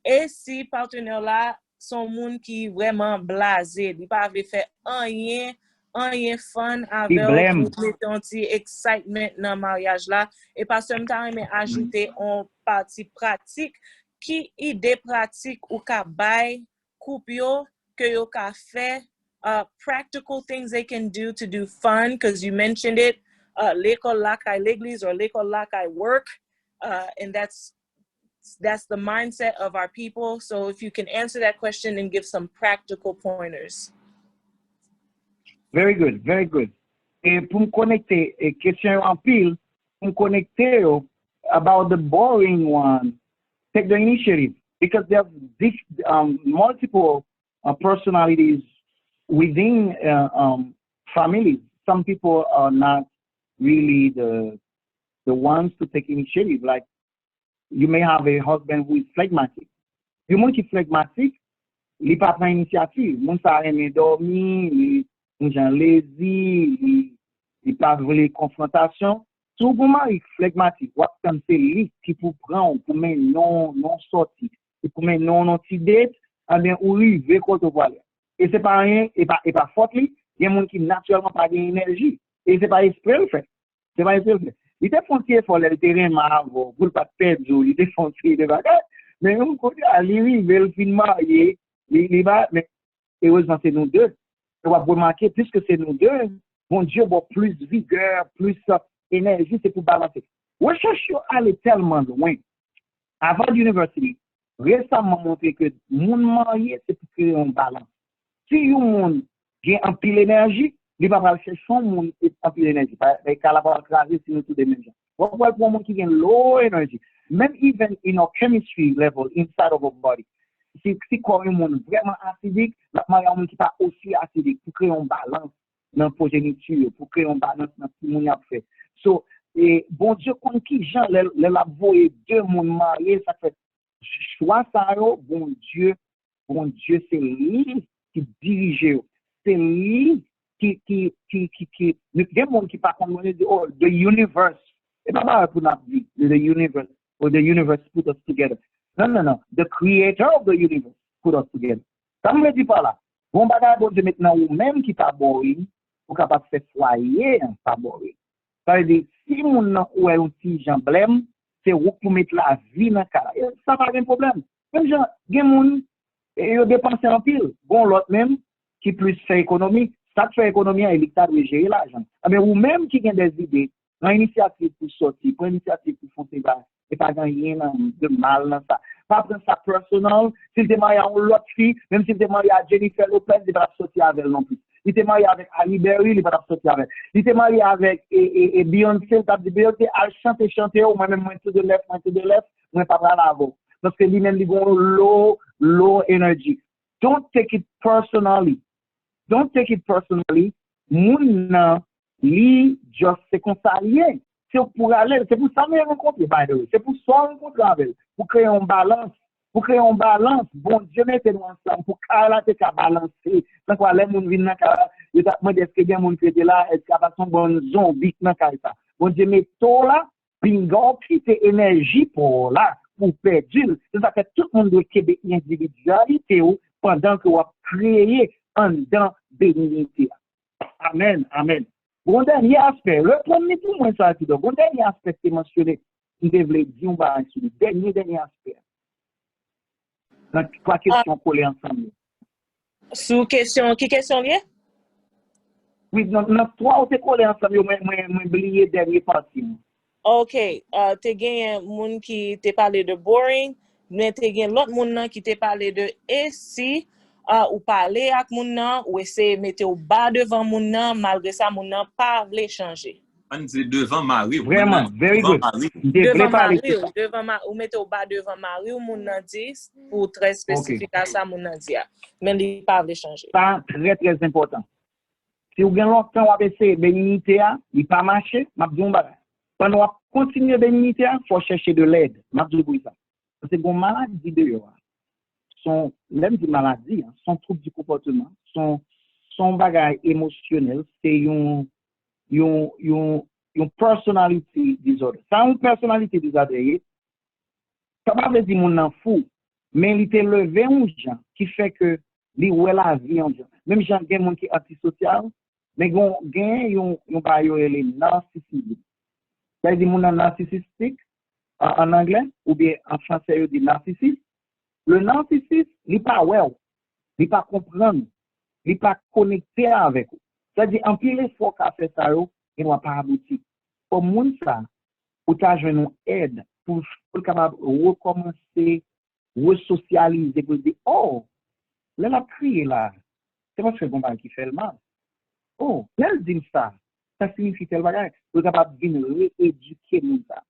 Et si partenaire là son monde qui vraiment blasé, il pas veut faire rien fun avec un petit excitement dans mariage là et pas seulement mais ajouter en partie pratique qui idée pratique ou ka bay couple yo que yo ka fait practical things they can do to do fun because you mentioned it l'école là kay l'église or l'école là kay work and that's the mindset of our people. So if you can answer that question and give some practical pointers. Very good. Et pour me connecter, question en pile, pour me connecter about the boring one, take the initiative because there's multiple personalities within families. Some people are not really the ones to take initiative. Like you may have a husband who is phlegmatic. You monde qui phlegmatique, il pas prend initiative. Mon ça aime dormir, mon gens lazy, il pas voler confrontation. Tout bon mari phlegmatique, what comme c'est lui qui pour prendre pour mettre non sorti, et pour mettre non petit date, eh bien ou rive côté voilà. Et c'est pas rien et pas faute lui, il y a monde qui naturellement pas d'énergie et c'est pas exprès le fait. C'est pas exprès le fait. Il était foncier pour le terrain marveau, pour pas perdre, il était foncier de bagarre. Mais on côté à lui, il veut fin marié, il va, mais heureusement c'est nous deux. On va remarquer, puisque c'est nous deux, mon Dieu, bon, plus vigueur, plus énergie, c'est pour balancer. Recherche aller tellement loin. Avant l'université, récemment montré que mon marié, c'est pour créer un balance. Si un monde a un pile d'énergie, il va pas chercher son monde et un pile d'énergie. Il va pas craser si nous tous des mêmes gens. On voit pour un monde qui a low energy. Même even in our chemistry level inside of our body. Si quoi un monde vraiment acidique, la mariage un monde qui pas aussi acidique pour créer un balance dans la progéniture, pour créer un balance dans ce qu'on a fait. So, et bon Dieu, quand qui gens la voyer deux mondes mariés, ça fait choix ça, bon Dieu, c'est lui qui dirige. C'est lui qui le monde qui pas comme oh the universe. Et pas pour nous dire the universe or the universe put us together. Non. The creator of the universe put us together. Ça me dit pas là. Bon bagage bon Dieu maintenant ou même qui pas boring, ou capable faire foyer pas boring. Ça veut dire si mon ou un petit Jean blême, c'est pour mettre la vie dans cara. Ça pas un problème. Même gens, gen moun et yo dépenser en pile. Bon l'autre même qui plus fait économie, ça fait économie et l'État doit gérer l'argent. Mais ou même qui a des idées, une initiative pour sortir, pour initiative pour foncer là, et pas rien de mal dans ça. Pas prendre ça personnel. S'il te marié à une autre fille, même s'il te marié à Jennifer Lopez, il va pas sortir avec elle non plus. Il te marié avec Ali Berry, il va pas sortir avec elle. Il te marié avec Beyoncé, t'as dit Beyoncé, elle chanter, ou moi-même, moi to the left, moi pas prendre la voix. Parce que lui-même, il a low energy. Don't take it personally. moun nan li just c'est comme ça lié. C'est pour aller, c'est pour ça que je rencontre, by the way. C'est pour ça que je rencontre avec, pour créer une balance. Pour créer une balance, bon Dieu mettez nous ensemble pour qu'elle te balancer. Sans quoi les moun viennent dans le t'a demandé est-ce que bien moun qui là est capable son bon zombie dans ça. Bon Dieu mettez là, bingo quitte énergie pour là pour perdre. C'est ça que tout le monde doit créer individualité pendant que vous créez en dans bénédiction. Amen, amen. Bon dernier aspect, le premier pour moi ça qui donc bon dernier aspect qui est mentionné, je devrais dire on va sur le dernier aspect. Donc trois questions collées ensemble. Sous question, qui question liée? Oui, non trois on s'est collé ensemble, moi oublié dernier partie. OK, te gen moun qui te parlé de boring, mais te gen l'autre moun nan qui te parlé de et si ou parler avec moun nan ou essayer mettre au bas devant moun nan malgré ça moun nan pas vle changer. On dit devant Marie. Vraiment, very good. Devant Marie, ou mettre au bas devant Marie ou moun nan dit pour très spécifique à ça moun nan dit. Mais il pas vle changer. Ça très très important. Si vous gagnez longtemps ou essayer bénignité il pas marcher, m'a dit on bagay. Pendant qu'on continue bénignité, il faut chercher de l'aide. M'a dit ça. Parce que bon maladie de yo. Son même di maladie, son trouble du comportement, son bagage émotionnel, c'est une personality disorder. Ça une personality disorder, ça va pas dire mon fou, mais il te levé un gens qui fait que li ouais la vie en gens. Même gens gen moun qui antisocial, mais gen yon ba yo les narcissique. Ça dit mon narcissistique en anglais ou bien en français yo dit narcissiste. Le narcissiste, il n'est pas well, il n'est pas comprendre, il n'est pas connecté avec vous. C'est-à-dire, en plus l'effort qu'a fait ça, il ne va pas aboutir. Pour moi, ça, pour t'ajoute une aide, pour capable recommencer, resocialiser, pour dire, oh, là, la crié là, c'est parce que bon qui fait le mal. Oh, là, elle dit ça signifie tel bagage. Pour capable de venir rééduquer nous ça.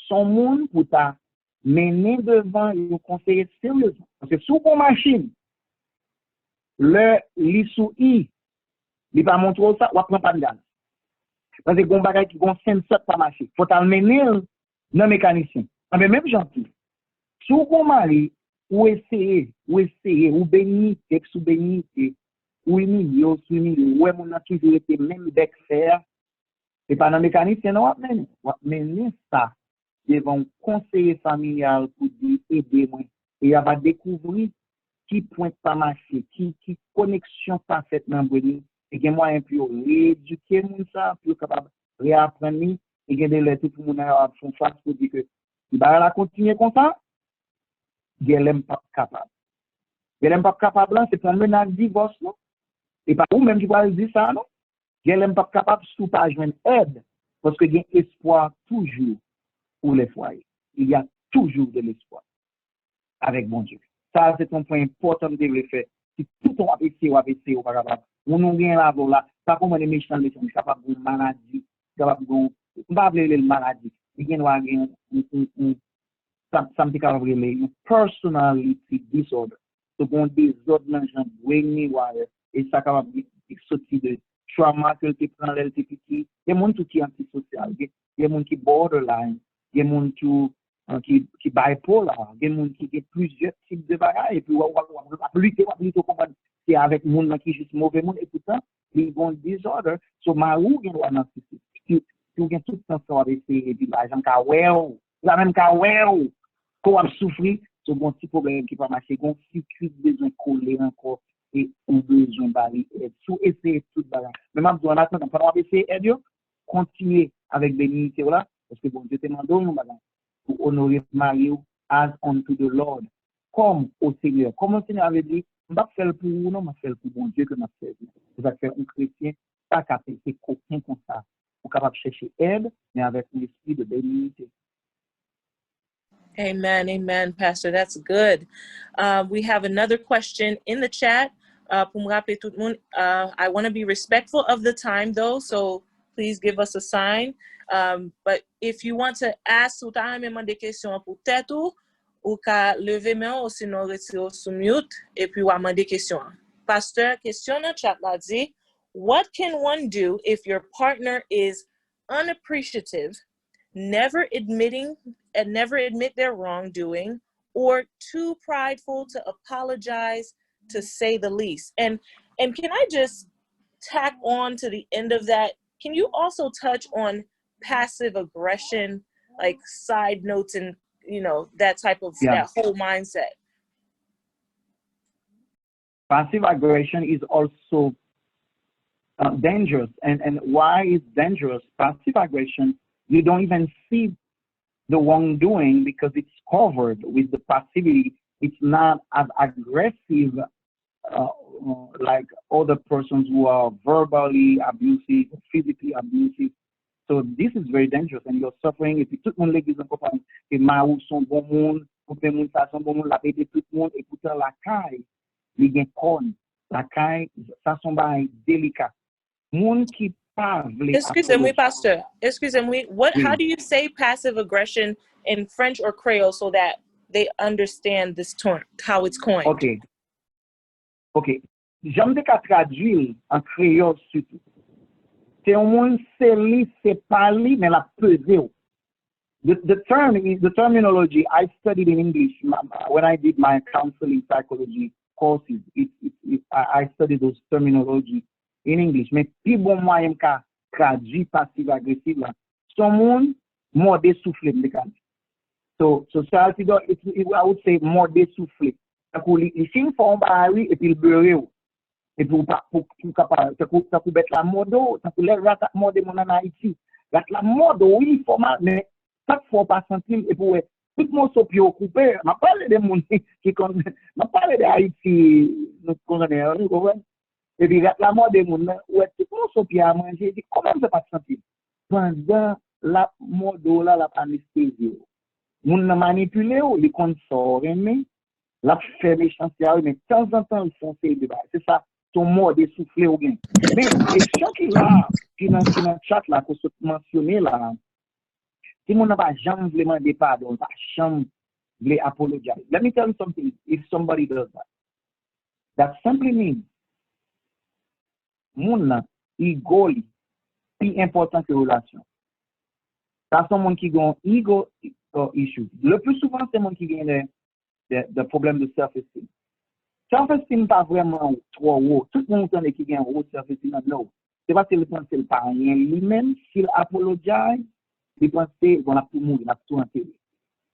Son monde pour ta mener devant le conseiller sérieusement. Parce que sous une machine, l'issue, il va montrer ça, ou prend pas de gaz. Parce que bon bagage qui gon sensor pas marcher. Faut t'amener dans mécanicien. Mais même gentil. Sous un mari, ou essayer, ou bénir, sous bénir, ou humilier, ou mon a toujours été même bec faire. Et pas dans mécanicien, non, ou mener ça. Devant un conseiller familial pour dire aider-moi. Et il va découvrir qui pointe pas marcher, qui connexion pas faite dans le bonheur. Et qu'il y a moyen pour rééduquer ça, pour capable réapprendre, et qu'il y a des lettres pour mon font face pour dire que il va continuer comme ça, il n'est pas capable. Il n'est pas capable, c'est pour mener divorce, non? Et pas vous même qui va dire ça, non? Il n'est pas capable sous pas joindre aide, parce que il y a espoir toujours. Pour les foyers. Il y a toujours de l'espoir avec bon Dieu. Ça, c'est un point important de le faire. Si tout on ABC, on va capable. On n'a rien là, pas comme les méchants, capable de maladie, capable de, on va appeler les maladies. Il y a something capable de une personality disorder. Donc, on désordre dans les gens, et ça capable de sortir de trauma que tu prends, l'LTPT. Il y a des gens qui sont antisocial, il y a des gens qui borderline. Il y a des gens qui bipolar, il y a des gens qui ont plusieurs types de bagages, et puis on va lutter comprendre c'est avec des gens qui sont juste mauvais monde, et pourtant, ils ont un disorder. So, Marou, il y a un narcissisme. Si vous avez tout le temps avec ces, et puis, par exemple, la même qu'on a souffert, c'est un petit problème qui va marcher, qu'on circuit besoin de coller encore, et on besoin de barrer, et tout essayer tout bagage. Mais même, on attend, on va essayer d'aider, continuer avec bénédiction là. Parce que bon Dieu te demande nous pour honorer Marie as unto the Lord, comme au Seigneur. Comme le Seigneur avait dit, on va faire pour nous, on va faire pour bon Dieu que nous faisons. On va faire un chrétien, pas capable de coquin comme ça. On est capable de chercher aide, mais avec un esprit de bénédiction. Amen, Pastor. That's good. We have another question in the chat. Pour me rappeler tout le monde, I want to be respectful of the time though, so please give us a sign. But if you want to ask ou ta même des questions pour tête ou ka lever main ou sinon retirer sous mute et puis ou demander des questions. Pasteur, question dans chat là dit what can one do if your partner is unappreciative, never admit their wrongdoing, or too prideful to apologize, to say the least? And can I just tack on to the end of that? Can you also touch on passive aggression, like side notes and, you know, that type of, that whole mindset? Passive aggression is also dangerous. And why it's dangerous? Passive aggression, you don't even see the wrongdoing because it's covered with the passivity. It's not as aggressive like other persons who are verbally abusive, physically abusive. So this is very dangerous, and you're suffering. If you took mon l'église en compagnie, et Maou son bon monde, ou pe moun sa son bon monde, la pété tout le monde, et pourtant la caille, li gen kon, la caille, ça son bail délicat. Moun qui pas vle. Excusez-moi, pasteur. Excusez-moi. How do you say passive aggression in French or Creole so that they understand this term, how it's coined? Ok. J'aime de ka traduire en créole surtout. C'est un monde, c'est li, c'est pas li, mais la pesé. The terminology I studied in English when I did my counseling psychology courses. I studied those terminology in English. Mais plus bon moyen ka traduire passive agressive là. Son monde more dessoufflé de kan. So I would say more dessoufflé. Il signe fond bari et puis il beurre. Et pour capable ça peut mettre la mode, ça peut les rat mode mon en Haïti. La mode oui format mais chaque fois pas sentir et pour tout mon sopio coupé. M'a parlé de monde qui m'a parlé de Haïti nous connaissons nous comprendre. Et puis la mode mon ouais tout mon sopio à manger dit comment ça pas sentir pendant la mode là la anesthésie. Moun n'a manipulé ou les consort mais la fait méchanceté mais de temps en temps ils font ces débats. C'est ça. Ton mot dessoufflé ou bien. Mais question qui là, qui dans le chat là, qu'on se mentionné là, si mon n'a pas jamais voulu demander pardon, pas jamais voulu apologize. Let me tell you something. If somebody does that simply means mon ego plus important que relation. Ça c'est monde qui a un ego issue. Le plus souvent c'est monde qui gagne des problèmes de self-esteem. Self-esteem pas vraiment trop haut. Tout le monde connaît qui gagne haut self-esteem. Non. C'est parce qu'il pense qu'il pas rien lui-même. S'il apologize, il pense qu'on a tout mourir, on a tout enterré.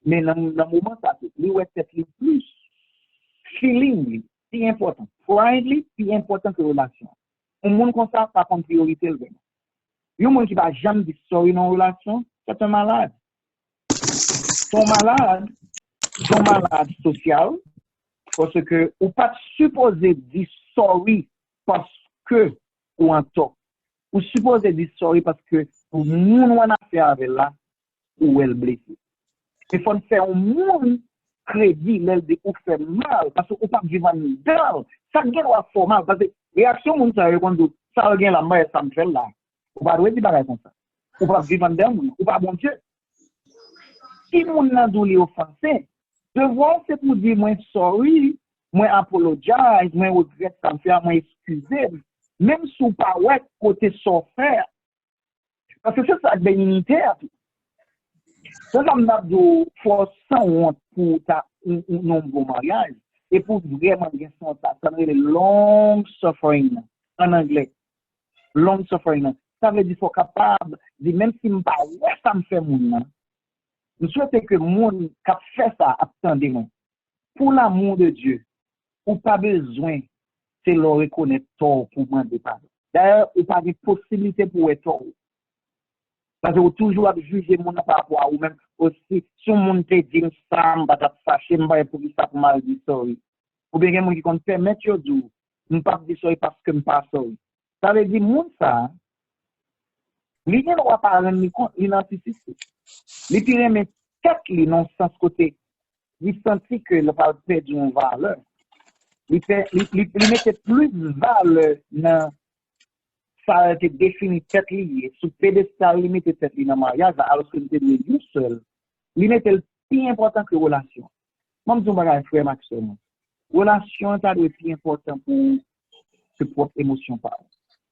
Mais dans le moment ça, lui ouais c'est plus feeling, c'est important. Friendly, c'est important que relation. Un monde comme ça, pas comme priorité le vraiment. Un monde qui va jamais dire sorry dans relation, c'est un malade. Son malade social. Parce que ou pas supposé dire sorry parce que ou en tort. Ou supposé dire sorry parce que pour moun ou en affaire avec là ou elle blessé. Il faut faire un monde crédit l'elle dit ou fait mal parce que ou pas vivre dedans. Ça gagne ou faire mal parce que réaction moun ça répondre ça gagne la mère ça me fait là. Ou pas doit dire pareil comme ça. Ou pas vivre dedans ou pas bon Dieu. Si moun nan dou li offensé devoir c'est pour dire moi sorry, moi apologize, moi regrette ça me fait, moi excuser, même si ou pas ouais côté sans faire. Parce que c'est ça bénignité. Ça m'a dit force sans honte pour ta non bon mariage et pour vraiment bien ça s'appelle long suffering en anglais. Long suffering. Ça veut dire faut capable de même si me pas ouais ça me fait mon. Je souhaite que le monde qui fait ça, attendez-moi. Pour l'amour de Dieu, ou pas besoin, c'est le reconnaître tort pour demander pardon. D'ailleurs, ou pas de possibilité pour être tort. Parce que vous toujours juger mon par rapport à vous-même aussi. Si on te dit ça, on va te fâcher, on va pour ça pour mal dire sorry. Ou bien, il y a des gens qui comptent permettre de dire, on ne pas dire sorry parce que je ne pas sorry. Ça veut dire, mon ça, les gens ne vont pas rendre compte, ils n'ont pas les pires mais quatre li non sens côté il sentit que le pas perdre une valeur il mettait plus de valeur dans ça a été défini tête liée sous pédestal il mettait tête dans mariage alors que il était lui seul il mettait le plus important que relation même son bagage frère Maxime relation ça doit être plus important pour que propre émotion parle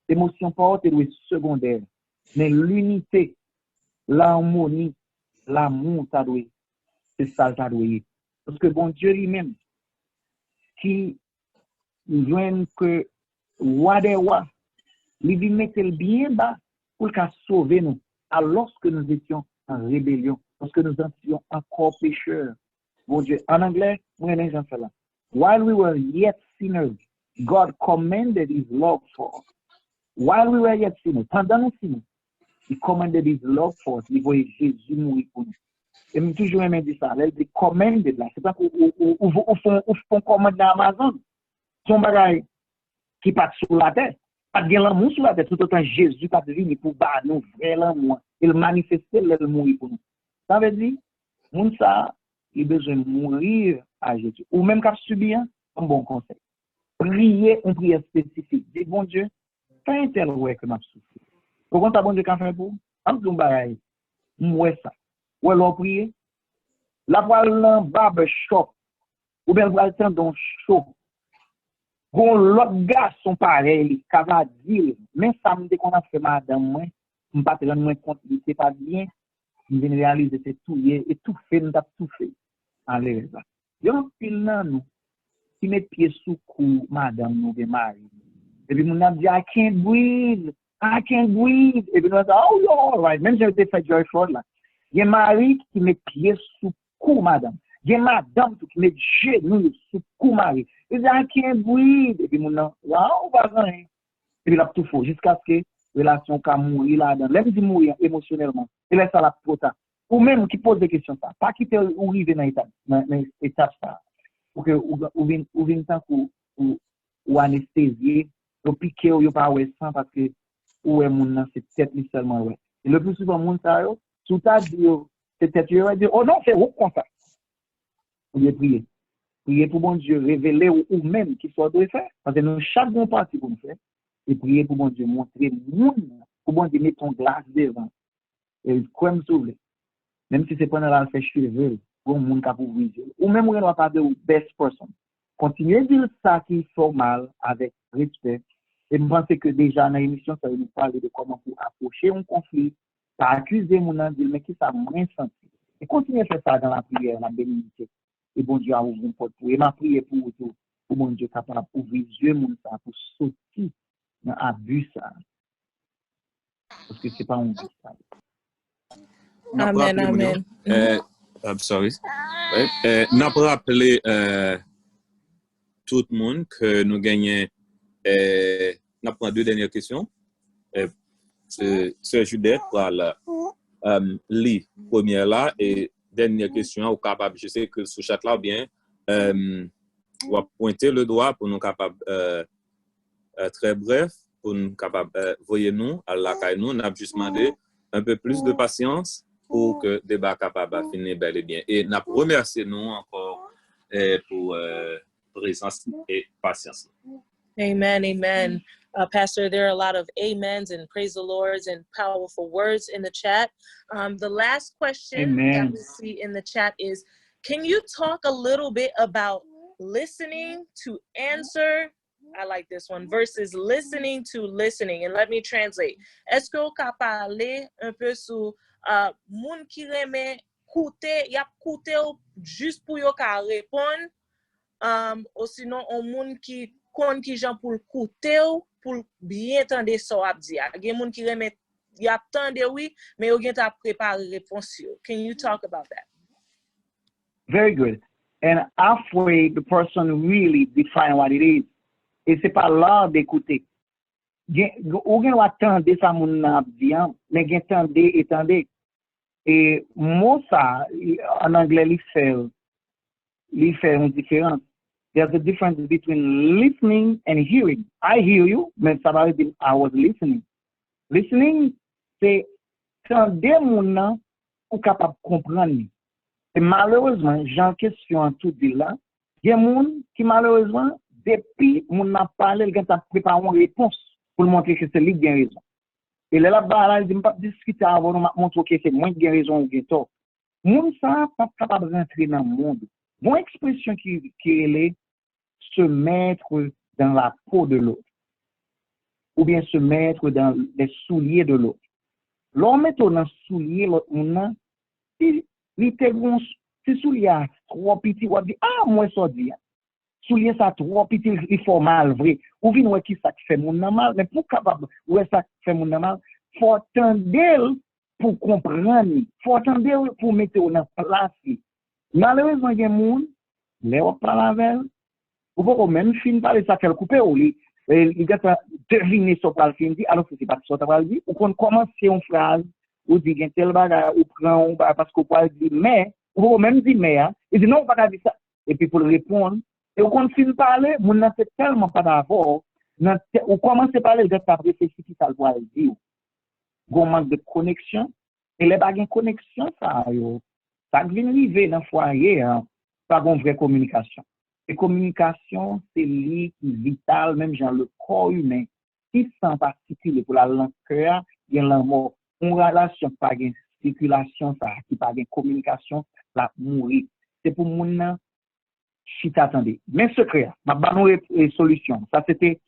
Émotion pas est secondaire. Mais l'unité, l'harmonie, l'amour, ça doit, c'est ça, ça doit. Parce que bon Dieu lui-même, qui joint que roi des rois, lui mettait le bien bas pour qu'il sauver nous, alors que nous étions en rébellion, parce que nous étions encore pécheurs. Bon Dieu, en anglais, moi, les gens là. While we were yet sinners, God commended his love for us. While we were yet sinners, pendant nous sinners, he commended his love for us. Il voyait Jésus mourir pour nous. Et je toujours aimé dire ça. Elle dit commended là. C'est pas qu'on font commande dans Amazon. Son bagage qui passe sur la terre. Pas de l'amour sur la terre. Tout autant Jésus pas venu pour battre nous vrai l'amour. Il manifestait le mourir pour nous. Ça veut dire, moun ça, il a besoin de mourir à Jésus. Ou même qu'à subir un bon conseil. Prier une prière spécifique. Dis, bon Dieu, fais un tel ouais que m'a souffert. Pourquoi t'as bon Dieu qu'a fait pour? Am ton bagay. Mouais ça. Ou l'on prier. La voile en barbershop. Ou bien voile tendon chaud. Gon l'autre garçon pareil, qui va dire, mais ça me dit qu'on a fait madame moi, me pas te rendre moins compte, c'est pas bien. Je viens réaliser c'est tout et tout fait, nous avons tout fait. Allez là. Yon pile nan nous qui met pied sous cou madame nous de mari. Et puis mon a dit I can't breathe. I can't breathe. Et puis nous a dit oh you're all right. Même j'ai été fait Joy Ford là. Il y a mari qui met pied sous cou madame. Il y a madame qui met genou sous cou mari. Il dit I can't breathe. Et puis mon a wow pas rien. Et puis il a tout faux jusqu'à ce que relation ka mourir là-dedans. Même si mourir émotionnellement. Et là ça la prota. Ou même qui pose des questions ça. Pas quitter ou arriver dans l'étape ça. Pour que ou vient tant ou anesthésier, ou piquer ou pas ouais sans parce que ou est mon c'est tête seulement ouais. Et le plus souvent mon ça yo, tout à dire c'est tête yo dire oh non c'est où comme ça. Ou bien prier. Prier pour bon Dieu révéler ou même qui soit doit faire parce que nous chaque bon parti pour nous faire et prier pour bon Dieu montrer monde pour bon Dieu mettre ton glace devant. Et comme s'ouvrir. Même si c'est pas dans la fait cheveux, bon monde qui pour visuel. Ou même on va pas de best person. Continuez à dire ça qui fait mal avec respect. Et je pense que déjà dans l'émission, ça va nous parler de comment pour approcher un conflit, pas accuser mon nom, dire mais qui ça moins senti. Et continuez à faire ça dans la prière, la bénédiction. Et bon Dieu a ouvert une porte pour. Et ma prière pour vous, pour mon Dieu capable d'ouvrir les yeux, mon ça, pour sortir dans l'abus ça. Parce que c'est pas un but ça. Amen, amen. I'm sorry. N'a pas rappelé tout le monde que nous gagnons. N'a pas deux dernières questions. Sœur Judith pour la première là et dernière question au capable. Je sais que sur chat là bien on va pointer le doigt pour nous capable très bref pour nous capable voyez nous à la caille nous on a juste demandé un peu plus de patience pour que le débat capable finir bel et bien. Et nous remercions nous encore pour présence et patience. Amen, amen. Pastor, there are a lot of amens and praise the Lords and powerful words in the chat. The last question that we see in the chat is, can you talk a little bit about listening to answer? I like this one, versus listening to listening. And let me translate. Est-ce que vous pouvez parler un peu sur moun qui reme koute, yap koute juste pour yo ka répondre, ou sinon on moun qui kon ki jan pour koute pour bien tande so ap di. Gen moun qui reme yap tande oui, mais yo gen ta préparer réponse yo. Can you talk about that? Very good. And halfway the person really define what it is. Et c'est pas l'art d'écouter. Ou gen attendre ça moun ap di, mais gen tande et tande. Et moi ça en anglais il fait une différence. There's a difference between listening and hearing. I hear you, mais ça va dire I was listening. Listening c'est tande moun nan ou capable comprendre. Et malheureusement, j'en question en tout dit là, il y a moun qui malheureusement depuis moun n'a parlé, il a préparé une réponse pour montrer que c'est lui qui a raison. Et là il dit pas discuter avant de montrer que c'est moi qui a raison ou qui a tort. Moun ça pas capable rentrer dans le monde. Bon expression qui est se mettre dans la peau de l'autre. ou bien se mettre dans les souliers de l'autre. L'homme met dans les souliers l'autre monde, si souliers trop petit, ou dit, ah, moi, ça dit, souliers ça trop petit, il faut mal, vrai. Ou bien, ouais, qui ça fait mon mal, mais pour capable, ouais, ça fait mon mal, faut attendre pour comprendre, faut attendre pour mettre en place. Malheureusement, il y a des gens, les on parle avec, ou pas même fin parler ça qu'elle couper ou il a deviner ce qu'elle fin dit alors que c'est pas ça qu'elle dit ou qu'on commence une phrase ou dit tel bagage ou prend parce qu'on parle dit mais ou même dit mais il dit non pas dire ça et puis pour répondre et on fin parler mon n'a fait tellement pas d'accord ou commence à parler de ta réfléchir qui ça doit dire gon manque de connexion et les pas de connexion ça vient arriver dans foyer pas une vraie communication. Et communication, c'est vital, même dans le corps humain. Si c'est en particulier pour la langue cœur, il y a l'amour. Une relation, pas de circulation, ça, qui pas de communication, la mourir. C'est pour mon chita, attendez. Mes secrets, ma bonne solution, ça c'était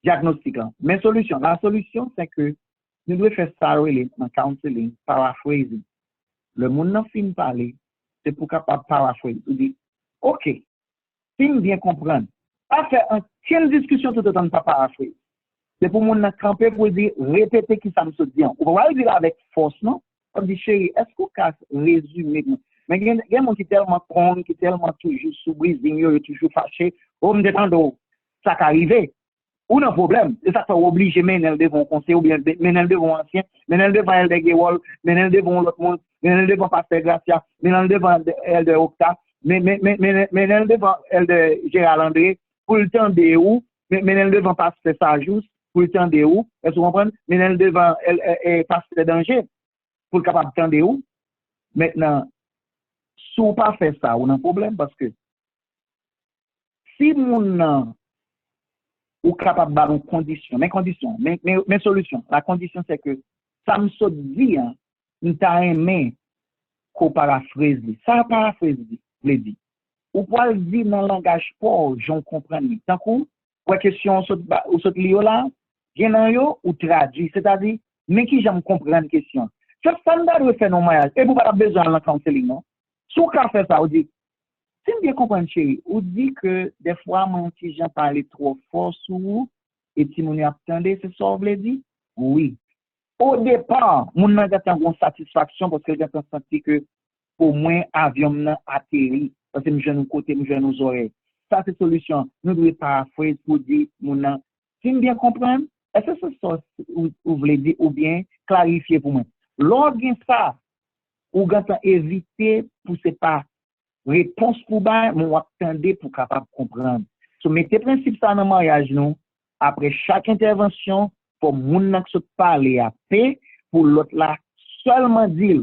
diagnostic. Mes solutions, la solution, c'est que nous devons faire ça en counseling, paraphrasing. Le monde n'a fini de parler, c'est pour capable paraphraser. Vous dites, OK, si vous bien comprendre, pas faire une discussion tout le temps, pas paraphraser. C'est pour mon camper pour dire, répéter qui ça me se dit. On va le dire avec force, non? On dit, chérie, est-ce qu'on peut résumer? Mais il y a des gens qui sont tellement con, qui sont tellement toujours sous brising, toujours fâché. On me détend, ça qui arrive. Ou non problème, c'est ça qui oblige mener devant conseil ou bien mener devant ancien, mener devant elle de Gewol, mener devant l'autre monde, mener devant Pasteur Gracia, mener devant elle de Octa, mener devant elle de Gérald André, pour le temps de où, mener devant Pasteur Sajous, pour le temps de où, est-ce que vous comprenez? Mener devant elle Pasteur Danger, pour le capable de temps de où. Maintenant, si vous pas fait ça, on a un problème parce que si mon ou capable de une condition, mes solutions. La condition, c'est que ça me saute dit, nous t'a aimé qu'on paraphrase. Ça paraphrase, je dit. Ou pour le dire dans le langage pauvre, j'en comprends. Tant que, pour question, ou saute lio là, gen yo, ou traduit, c'est-à-dire, mais qui j'aime comprendre la question. C'est standard de faire nos mariages, et vous n'avez pas besoin de la counseling, non? Si vous fait ça, vous dites, si vous bien comprendre, chérie, vous dit que des fois, mon petit Jean parlait trop fort sur vous, et si vous attendez, c'est ça vous dit? Oui. Au départ, mon n'a pas une satisfaction parce que j'ai senti que au moins, l'avion n'a atterri, parce que je nous côté, je nous oreilles. Ça, c'est solution. Nous devons paraphraser pour dire, mon si vous bien comprendre, est-ce que c'est ça vous voulez dire, ou bien clarifier pour moi? Lorsque ça, ou gâte éviter pour ce pas réponse pour bas, on va attendre pour capable comprendre. So mettez principe ça dans le mariage nous. Après chaque intervention, pour moun qui se parler à paix, pour l'autre là seulement dire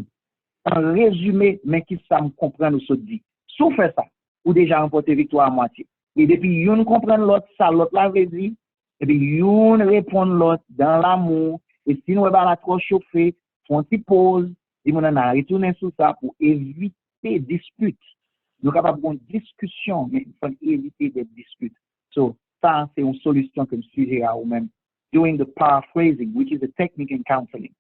en résumé, mais qui ça me comprend ou se dit. Si vous faites ça, ou déjà remporté victoire à moitié. Et depuis yon comprend l'autre, ça l'autre là veut dire, et puis yon répond l'autre dans l'amour. Et si nous va la trop chauffer, font une petite pause, et on en a retourné sur ça pour éviter disputes. Nous sommes capables de discussion, mais il faut éviter des disputes. So, ça, c'est une solution que je suggère à vous-même. Doing the paraphrasing, which is a technique in counseling.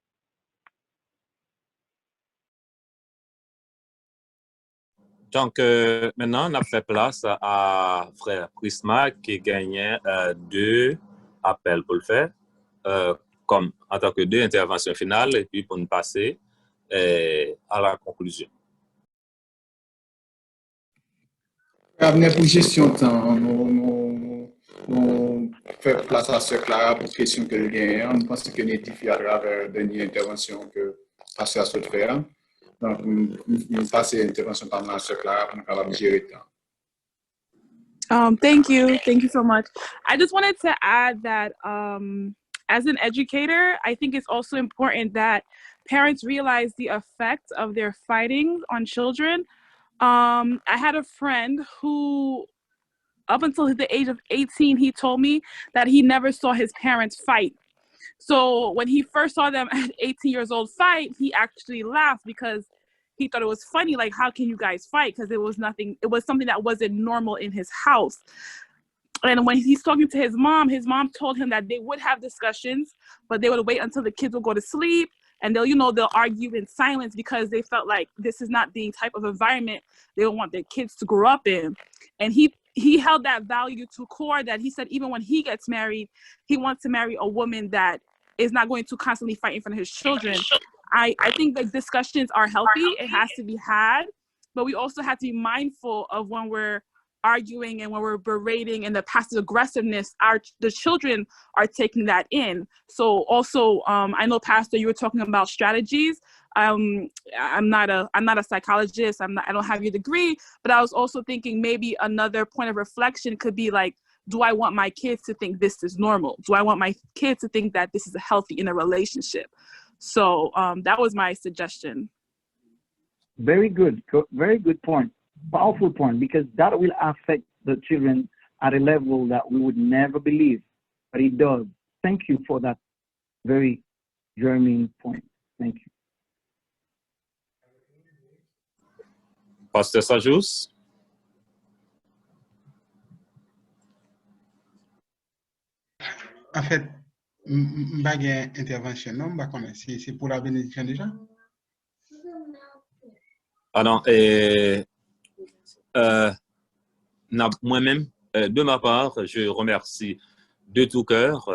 Donc, maintenant, on a fait place à frère Prisma qui gagnait 2 appels pour le faire, comme en tant que 2 interventions finales, et puis pour nous passer à la conclusion. Avenir pour gestion de temps, nous faisons place à ce Clara pour question que le gagnant. Je pense que nous édifions à travers la dernière intervention que Pasteur a souhaité faire. Donc, nous passons l'intervention par la sœur Clara pour nous capable gérer le temps. Thank you so much. I just wanted to add that as an educator, I think it's also important that parents realize the effect of their fighting on children. I had a friend who, up until the age of 18, he told me that he never saw his parents fight. So when he first saw them at 18 years old fight, he actually laughed because he thought it was funny, like, how can you guys fight? Because it was something that wasn't normal in his house. And when he's talking to his mom told him that they would have discussions, but they would wait until the kids will go to sleep, and they'll argue in silence because they felt like this is not the type of environment they don't want their kids to grow up in. And he held that value to core, that he said even when he gets married, he wants to marry a woman that is not going to constantly fight in front of his children. I think that discussions are healthy. It has to be had, but we also have to be mindful of when we're arguing and when we're berating and the passive aggressiveness, the children are taking that in. So also, I know, Pastor, you were talking about strategies. I'm not a psychologist. I don't have your degree, but I was also thinking maybe another point of reflection could be like, do I want my kids to think this is normal? Do I want my kids to think that this is healthy in a relationship? So that was my suggestion. Very good point. Powerful point, because that will affect the children at a level that we would never believe, but it does. Thank you for that very germane point. Thank you. Pasteur Sajous? En fait, pas gain intervention, non, pas connaître. C'est pour la bénédiction déjà. Pardon, moi-même, de ma part, je remercie de tout cœur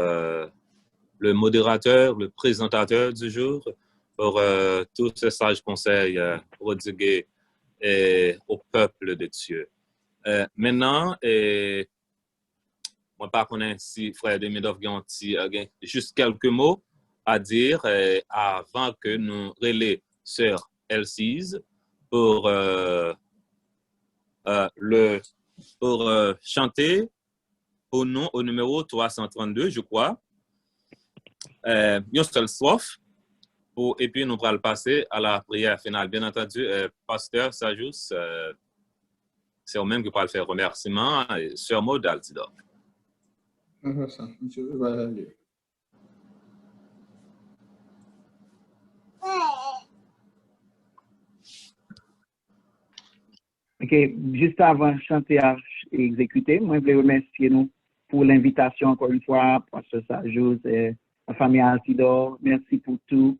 le modérateur, le présentateur du jour pour tous ces sages conseils prodigués au peuple de Dieu. Maintenant, moi, par contre, si frère Demidov a juste quelques mots à dire avant que nous relais sœur Elsise pour chanter pour nous au numéro 332, je crois. Une seule strophe, et puis nous allons passer à la prière finale. Bien entendu, Pasteur Sajous, c'est au même que pour le faire remerciement, Sœur Maud Altidor. Ok, juste avant de chanter et exécuter, moi, je voulais remercier nous pour l'invitation encore une fois, Pasteur Sajous, la famille Altidor. Merci pour tout.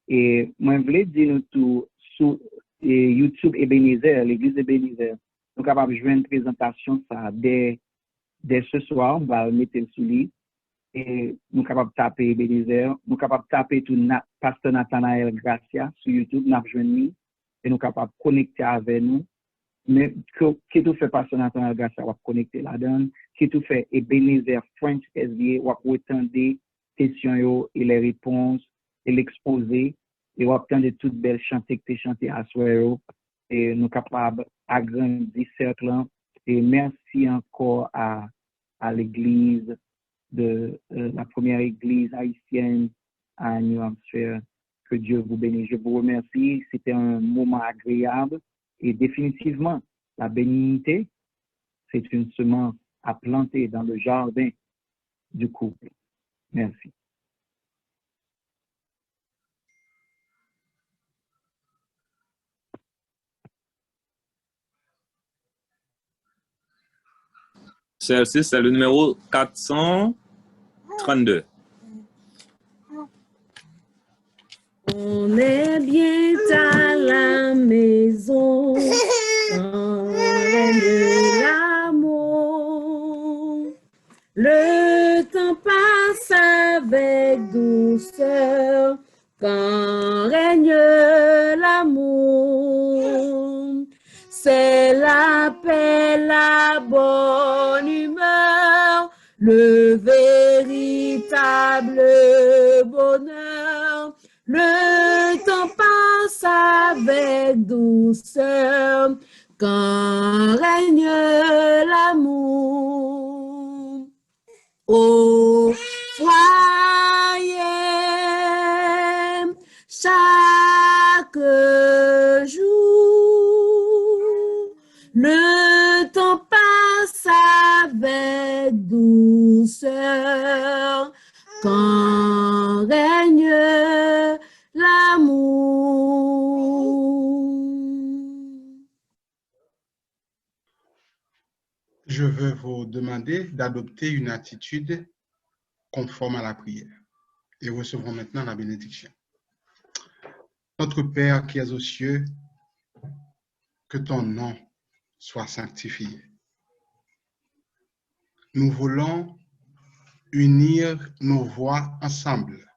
Et moi, je voulais dire nous tout sur YouTube Ebenezer, l'église Ebenezer. Nous sommes capables de jouer une présentation ça dès ce soir, on va mettre le sous lit. Et nous sommes capables de taper Ebenezer. Nous sommes capables de taper tout Pasteur Nathanael Gracia sur YouTube, nous avons joué et nous sommes capables de connecter avec nous. Mais qui tout fait Pasteur Nathanael Gracia, on va connecter là-dedans. Qui tout fait Ebenezer French SVA, on va retendre questions et les réponses et l'exposé. Et on va obtenir de toutes belles chantées que tu chanté à soir. Et nous sommes capables d'agrandir cercle. Et merci encore à l'église de la première église haïtienne à New Hampshire. Que Dieu vous bénisse. Je vous remercie. C'était un moment agréable. Et définitivement, la bénignité, c'est une semence à planter dans le jardin du couple. Merci. Celle-ci, c'est le numéro 432. On est bien à la maison, quand règne l'amour. Le temps passe avec douceur, quand règne l'amour. C'est la paix, la bonne humeur, le véritable bonheur. Le temps passe avec douceur quand règne l'amour. Au foyer, chaque jour, le temps passe avec douceur quand règne l'amour. je veux vous demander d'adopter une attitude conforme à la prière. Et recevrons maintenant la bénédiction. Notre Père qui es aux cieux, que ton nom soit sanctifié. Nous voulons unir nos voix ensemble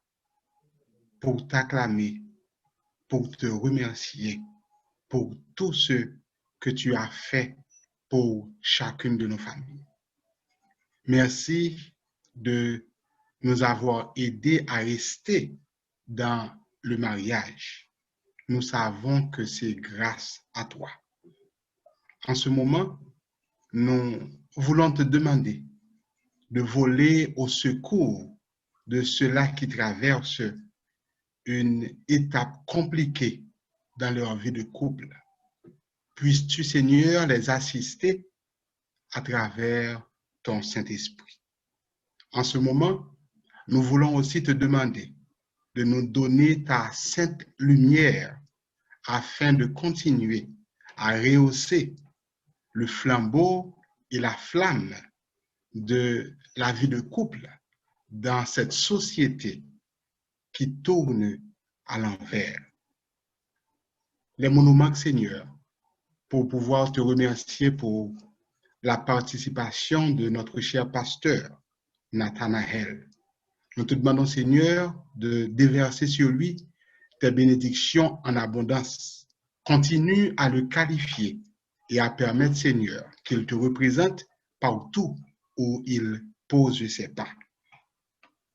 pour t'acclamer, pour te remercier pour tout ce que tu as fait pour chacune de nos familles. Merci de nous avoir aidés à rester dans le mariage. Nous savons que c'est grâce à toi. En ce moment, nous voulons te demander de voler au secours de ceux-là qui traversent une étape compliquée dans leur vie de couple. Puisses-tu, Seigneur, les assister à travers ton Saint-Esprit. En ce moment, nous voulons aussi te demander de nous donner ta sainte lumière afin de continuer à rehausser le flambeau et la flamme de la vie de couple dans cette société qui tourne à l'envers. Les monomachs, Seigneur, pour pouvoir te remercier pour la participation de notre cher pasteur, Nathanaël. Nous te demandons, Seigneur, de déverser sur lui tes bénédictions en abondance. Continue à le qualifier et à permettre, Seigneur, qu'il te représente partout où il pose ses pas.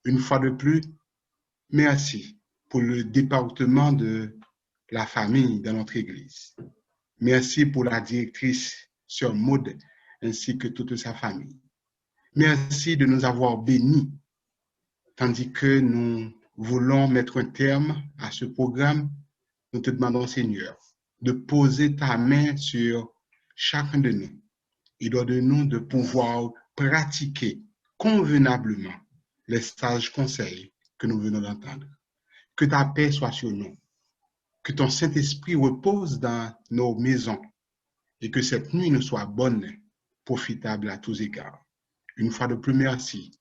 Une fois de plus, merci pour le département de la famille dans notre Église. Merci pour la directrice, Sœur Maud, ainsi que toute sa famille. Merci de nous avoir bénis, tandis que nous voulons mettre un terme à ce programme. Nous te demandons, Seigneur, de poser ta main sur chacun de nous et donne-nous de pouvoir pratiquer convenablement les sages conseils que nous venons d'entendre. Que ta paix soit sur nous, que ton Saint-Esprit repose dans nos maisons et que cette nuit nous soit bonne, profitable à tous égards. Une fois de plus, merci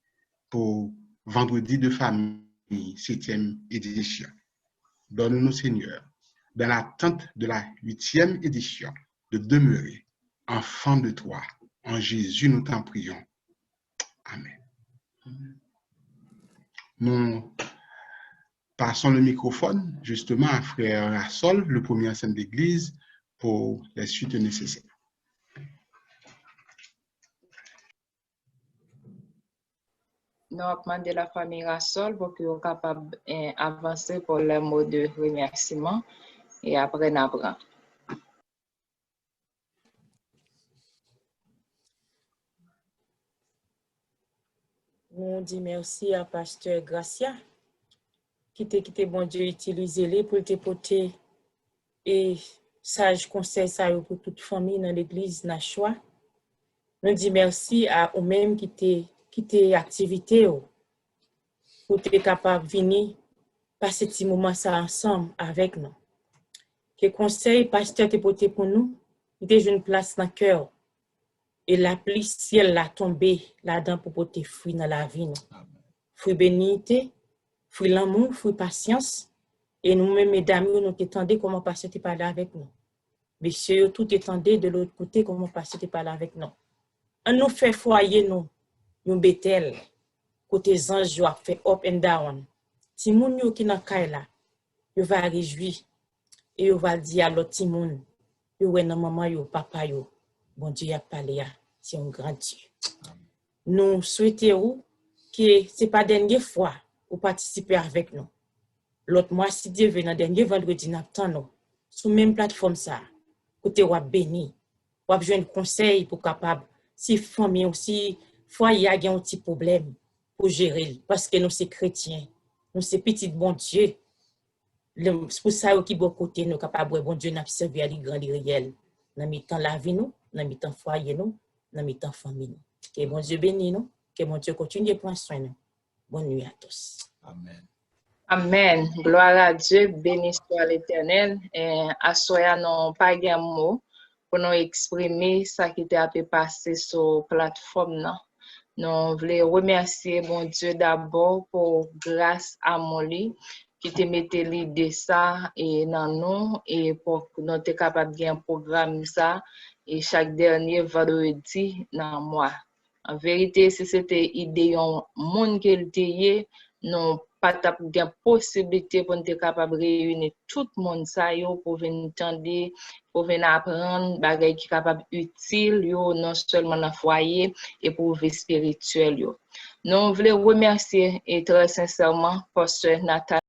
pour Vendredi de famille, 7e édition. Donne-nous, Seigneur, dans l'attente de la 8e édition, de demeurer enfants de toi. En Jésus, nous t'en prions. Amen. Nous passons le microphone justement à Frère Rassol, le premier enseignant d'Église, pour les suites nécessaires. Nous avons demandé à la famille Rassol pour qu'ils soient capables d'avancer pour le mot de remerciement et après nous apprend. Nous disons merci à Pasteur Gracia qui était bon Dieu utiliser pour te porter et sage conseil ça pour toute famille dans l'église dans choix. Nous disons merci à eux-mêmes qui t'es activité pour être capable de venir passer ce moment ça ensemble avec nous. Que conseil pasteur te porté pour nous, il a une place dans le cœur. Et la pluie ciel l'a tombé là-dedans pour porter fruit dans la vie. Fruit bénité, fruit l'amour, fruit patience. Et nous-mêmes, mesdames, nous t'étendons comment passer te parler avec nous. Messieurs, tout étendez de l'autre côté comment passer te parler avec nous. On nous fait foyer, nous Bethel, côté ange, a fait up and down. Si moun yo qui nan kay la, yo va réjouir et yo va dire à l'autre ti moun, yo wè nan maman yo, papa yo, bon Dieu a parlé, c'est un grand Dieu. Nous souhaitons que ce n'est pas la dernière fois vous participez avec nous. L'autre mois, si Dieu veut, dans dernier vendredi, nous attendons sur la même plateforme, ça, côté ou béni, ou besoin de conseils pour capable, si famille aussi, foyer a un petit problème pour gérer, parce que nous sommes chrétiens, nous sommes petits bon Dieu. C'est pour ça qui bon côté nous capables bon Dieu n'a servi à grand réel. Dans mi-temps la vie nous, dans mi-temps foyer nous, dans mi-temps famille nous. Que bon Dieu bénisse nous, que bon Dieu continue de prendre soin de nous. Bonne nuit à tous. Amen. Amen. Gloire à Dieu, béni soit l'Éternel. Et à soi, non pas de mot pour nous exprimer ça qui était passé sur plateforme là. Nous voulons remercier mon Dieu d'abord pour grâce à Molly qui te mettait l'idée ça et dans nous et pour que nous sommes capables de un programme ça et chaque dernier vendredi dans mois. En vérité, si c'était idée un monde qui était non pas de possibilité pour être capable de réunir tout le monde ça pour venir entendre, pour venir apprendre bagay qui capable utile yo non seulement dans foyer et pour vie spirituelle yo. Nous voulons remercier et très sincèrement pasteur Nathan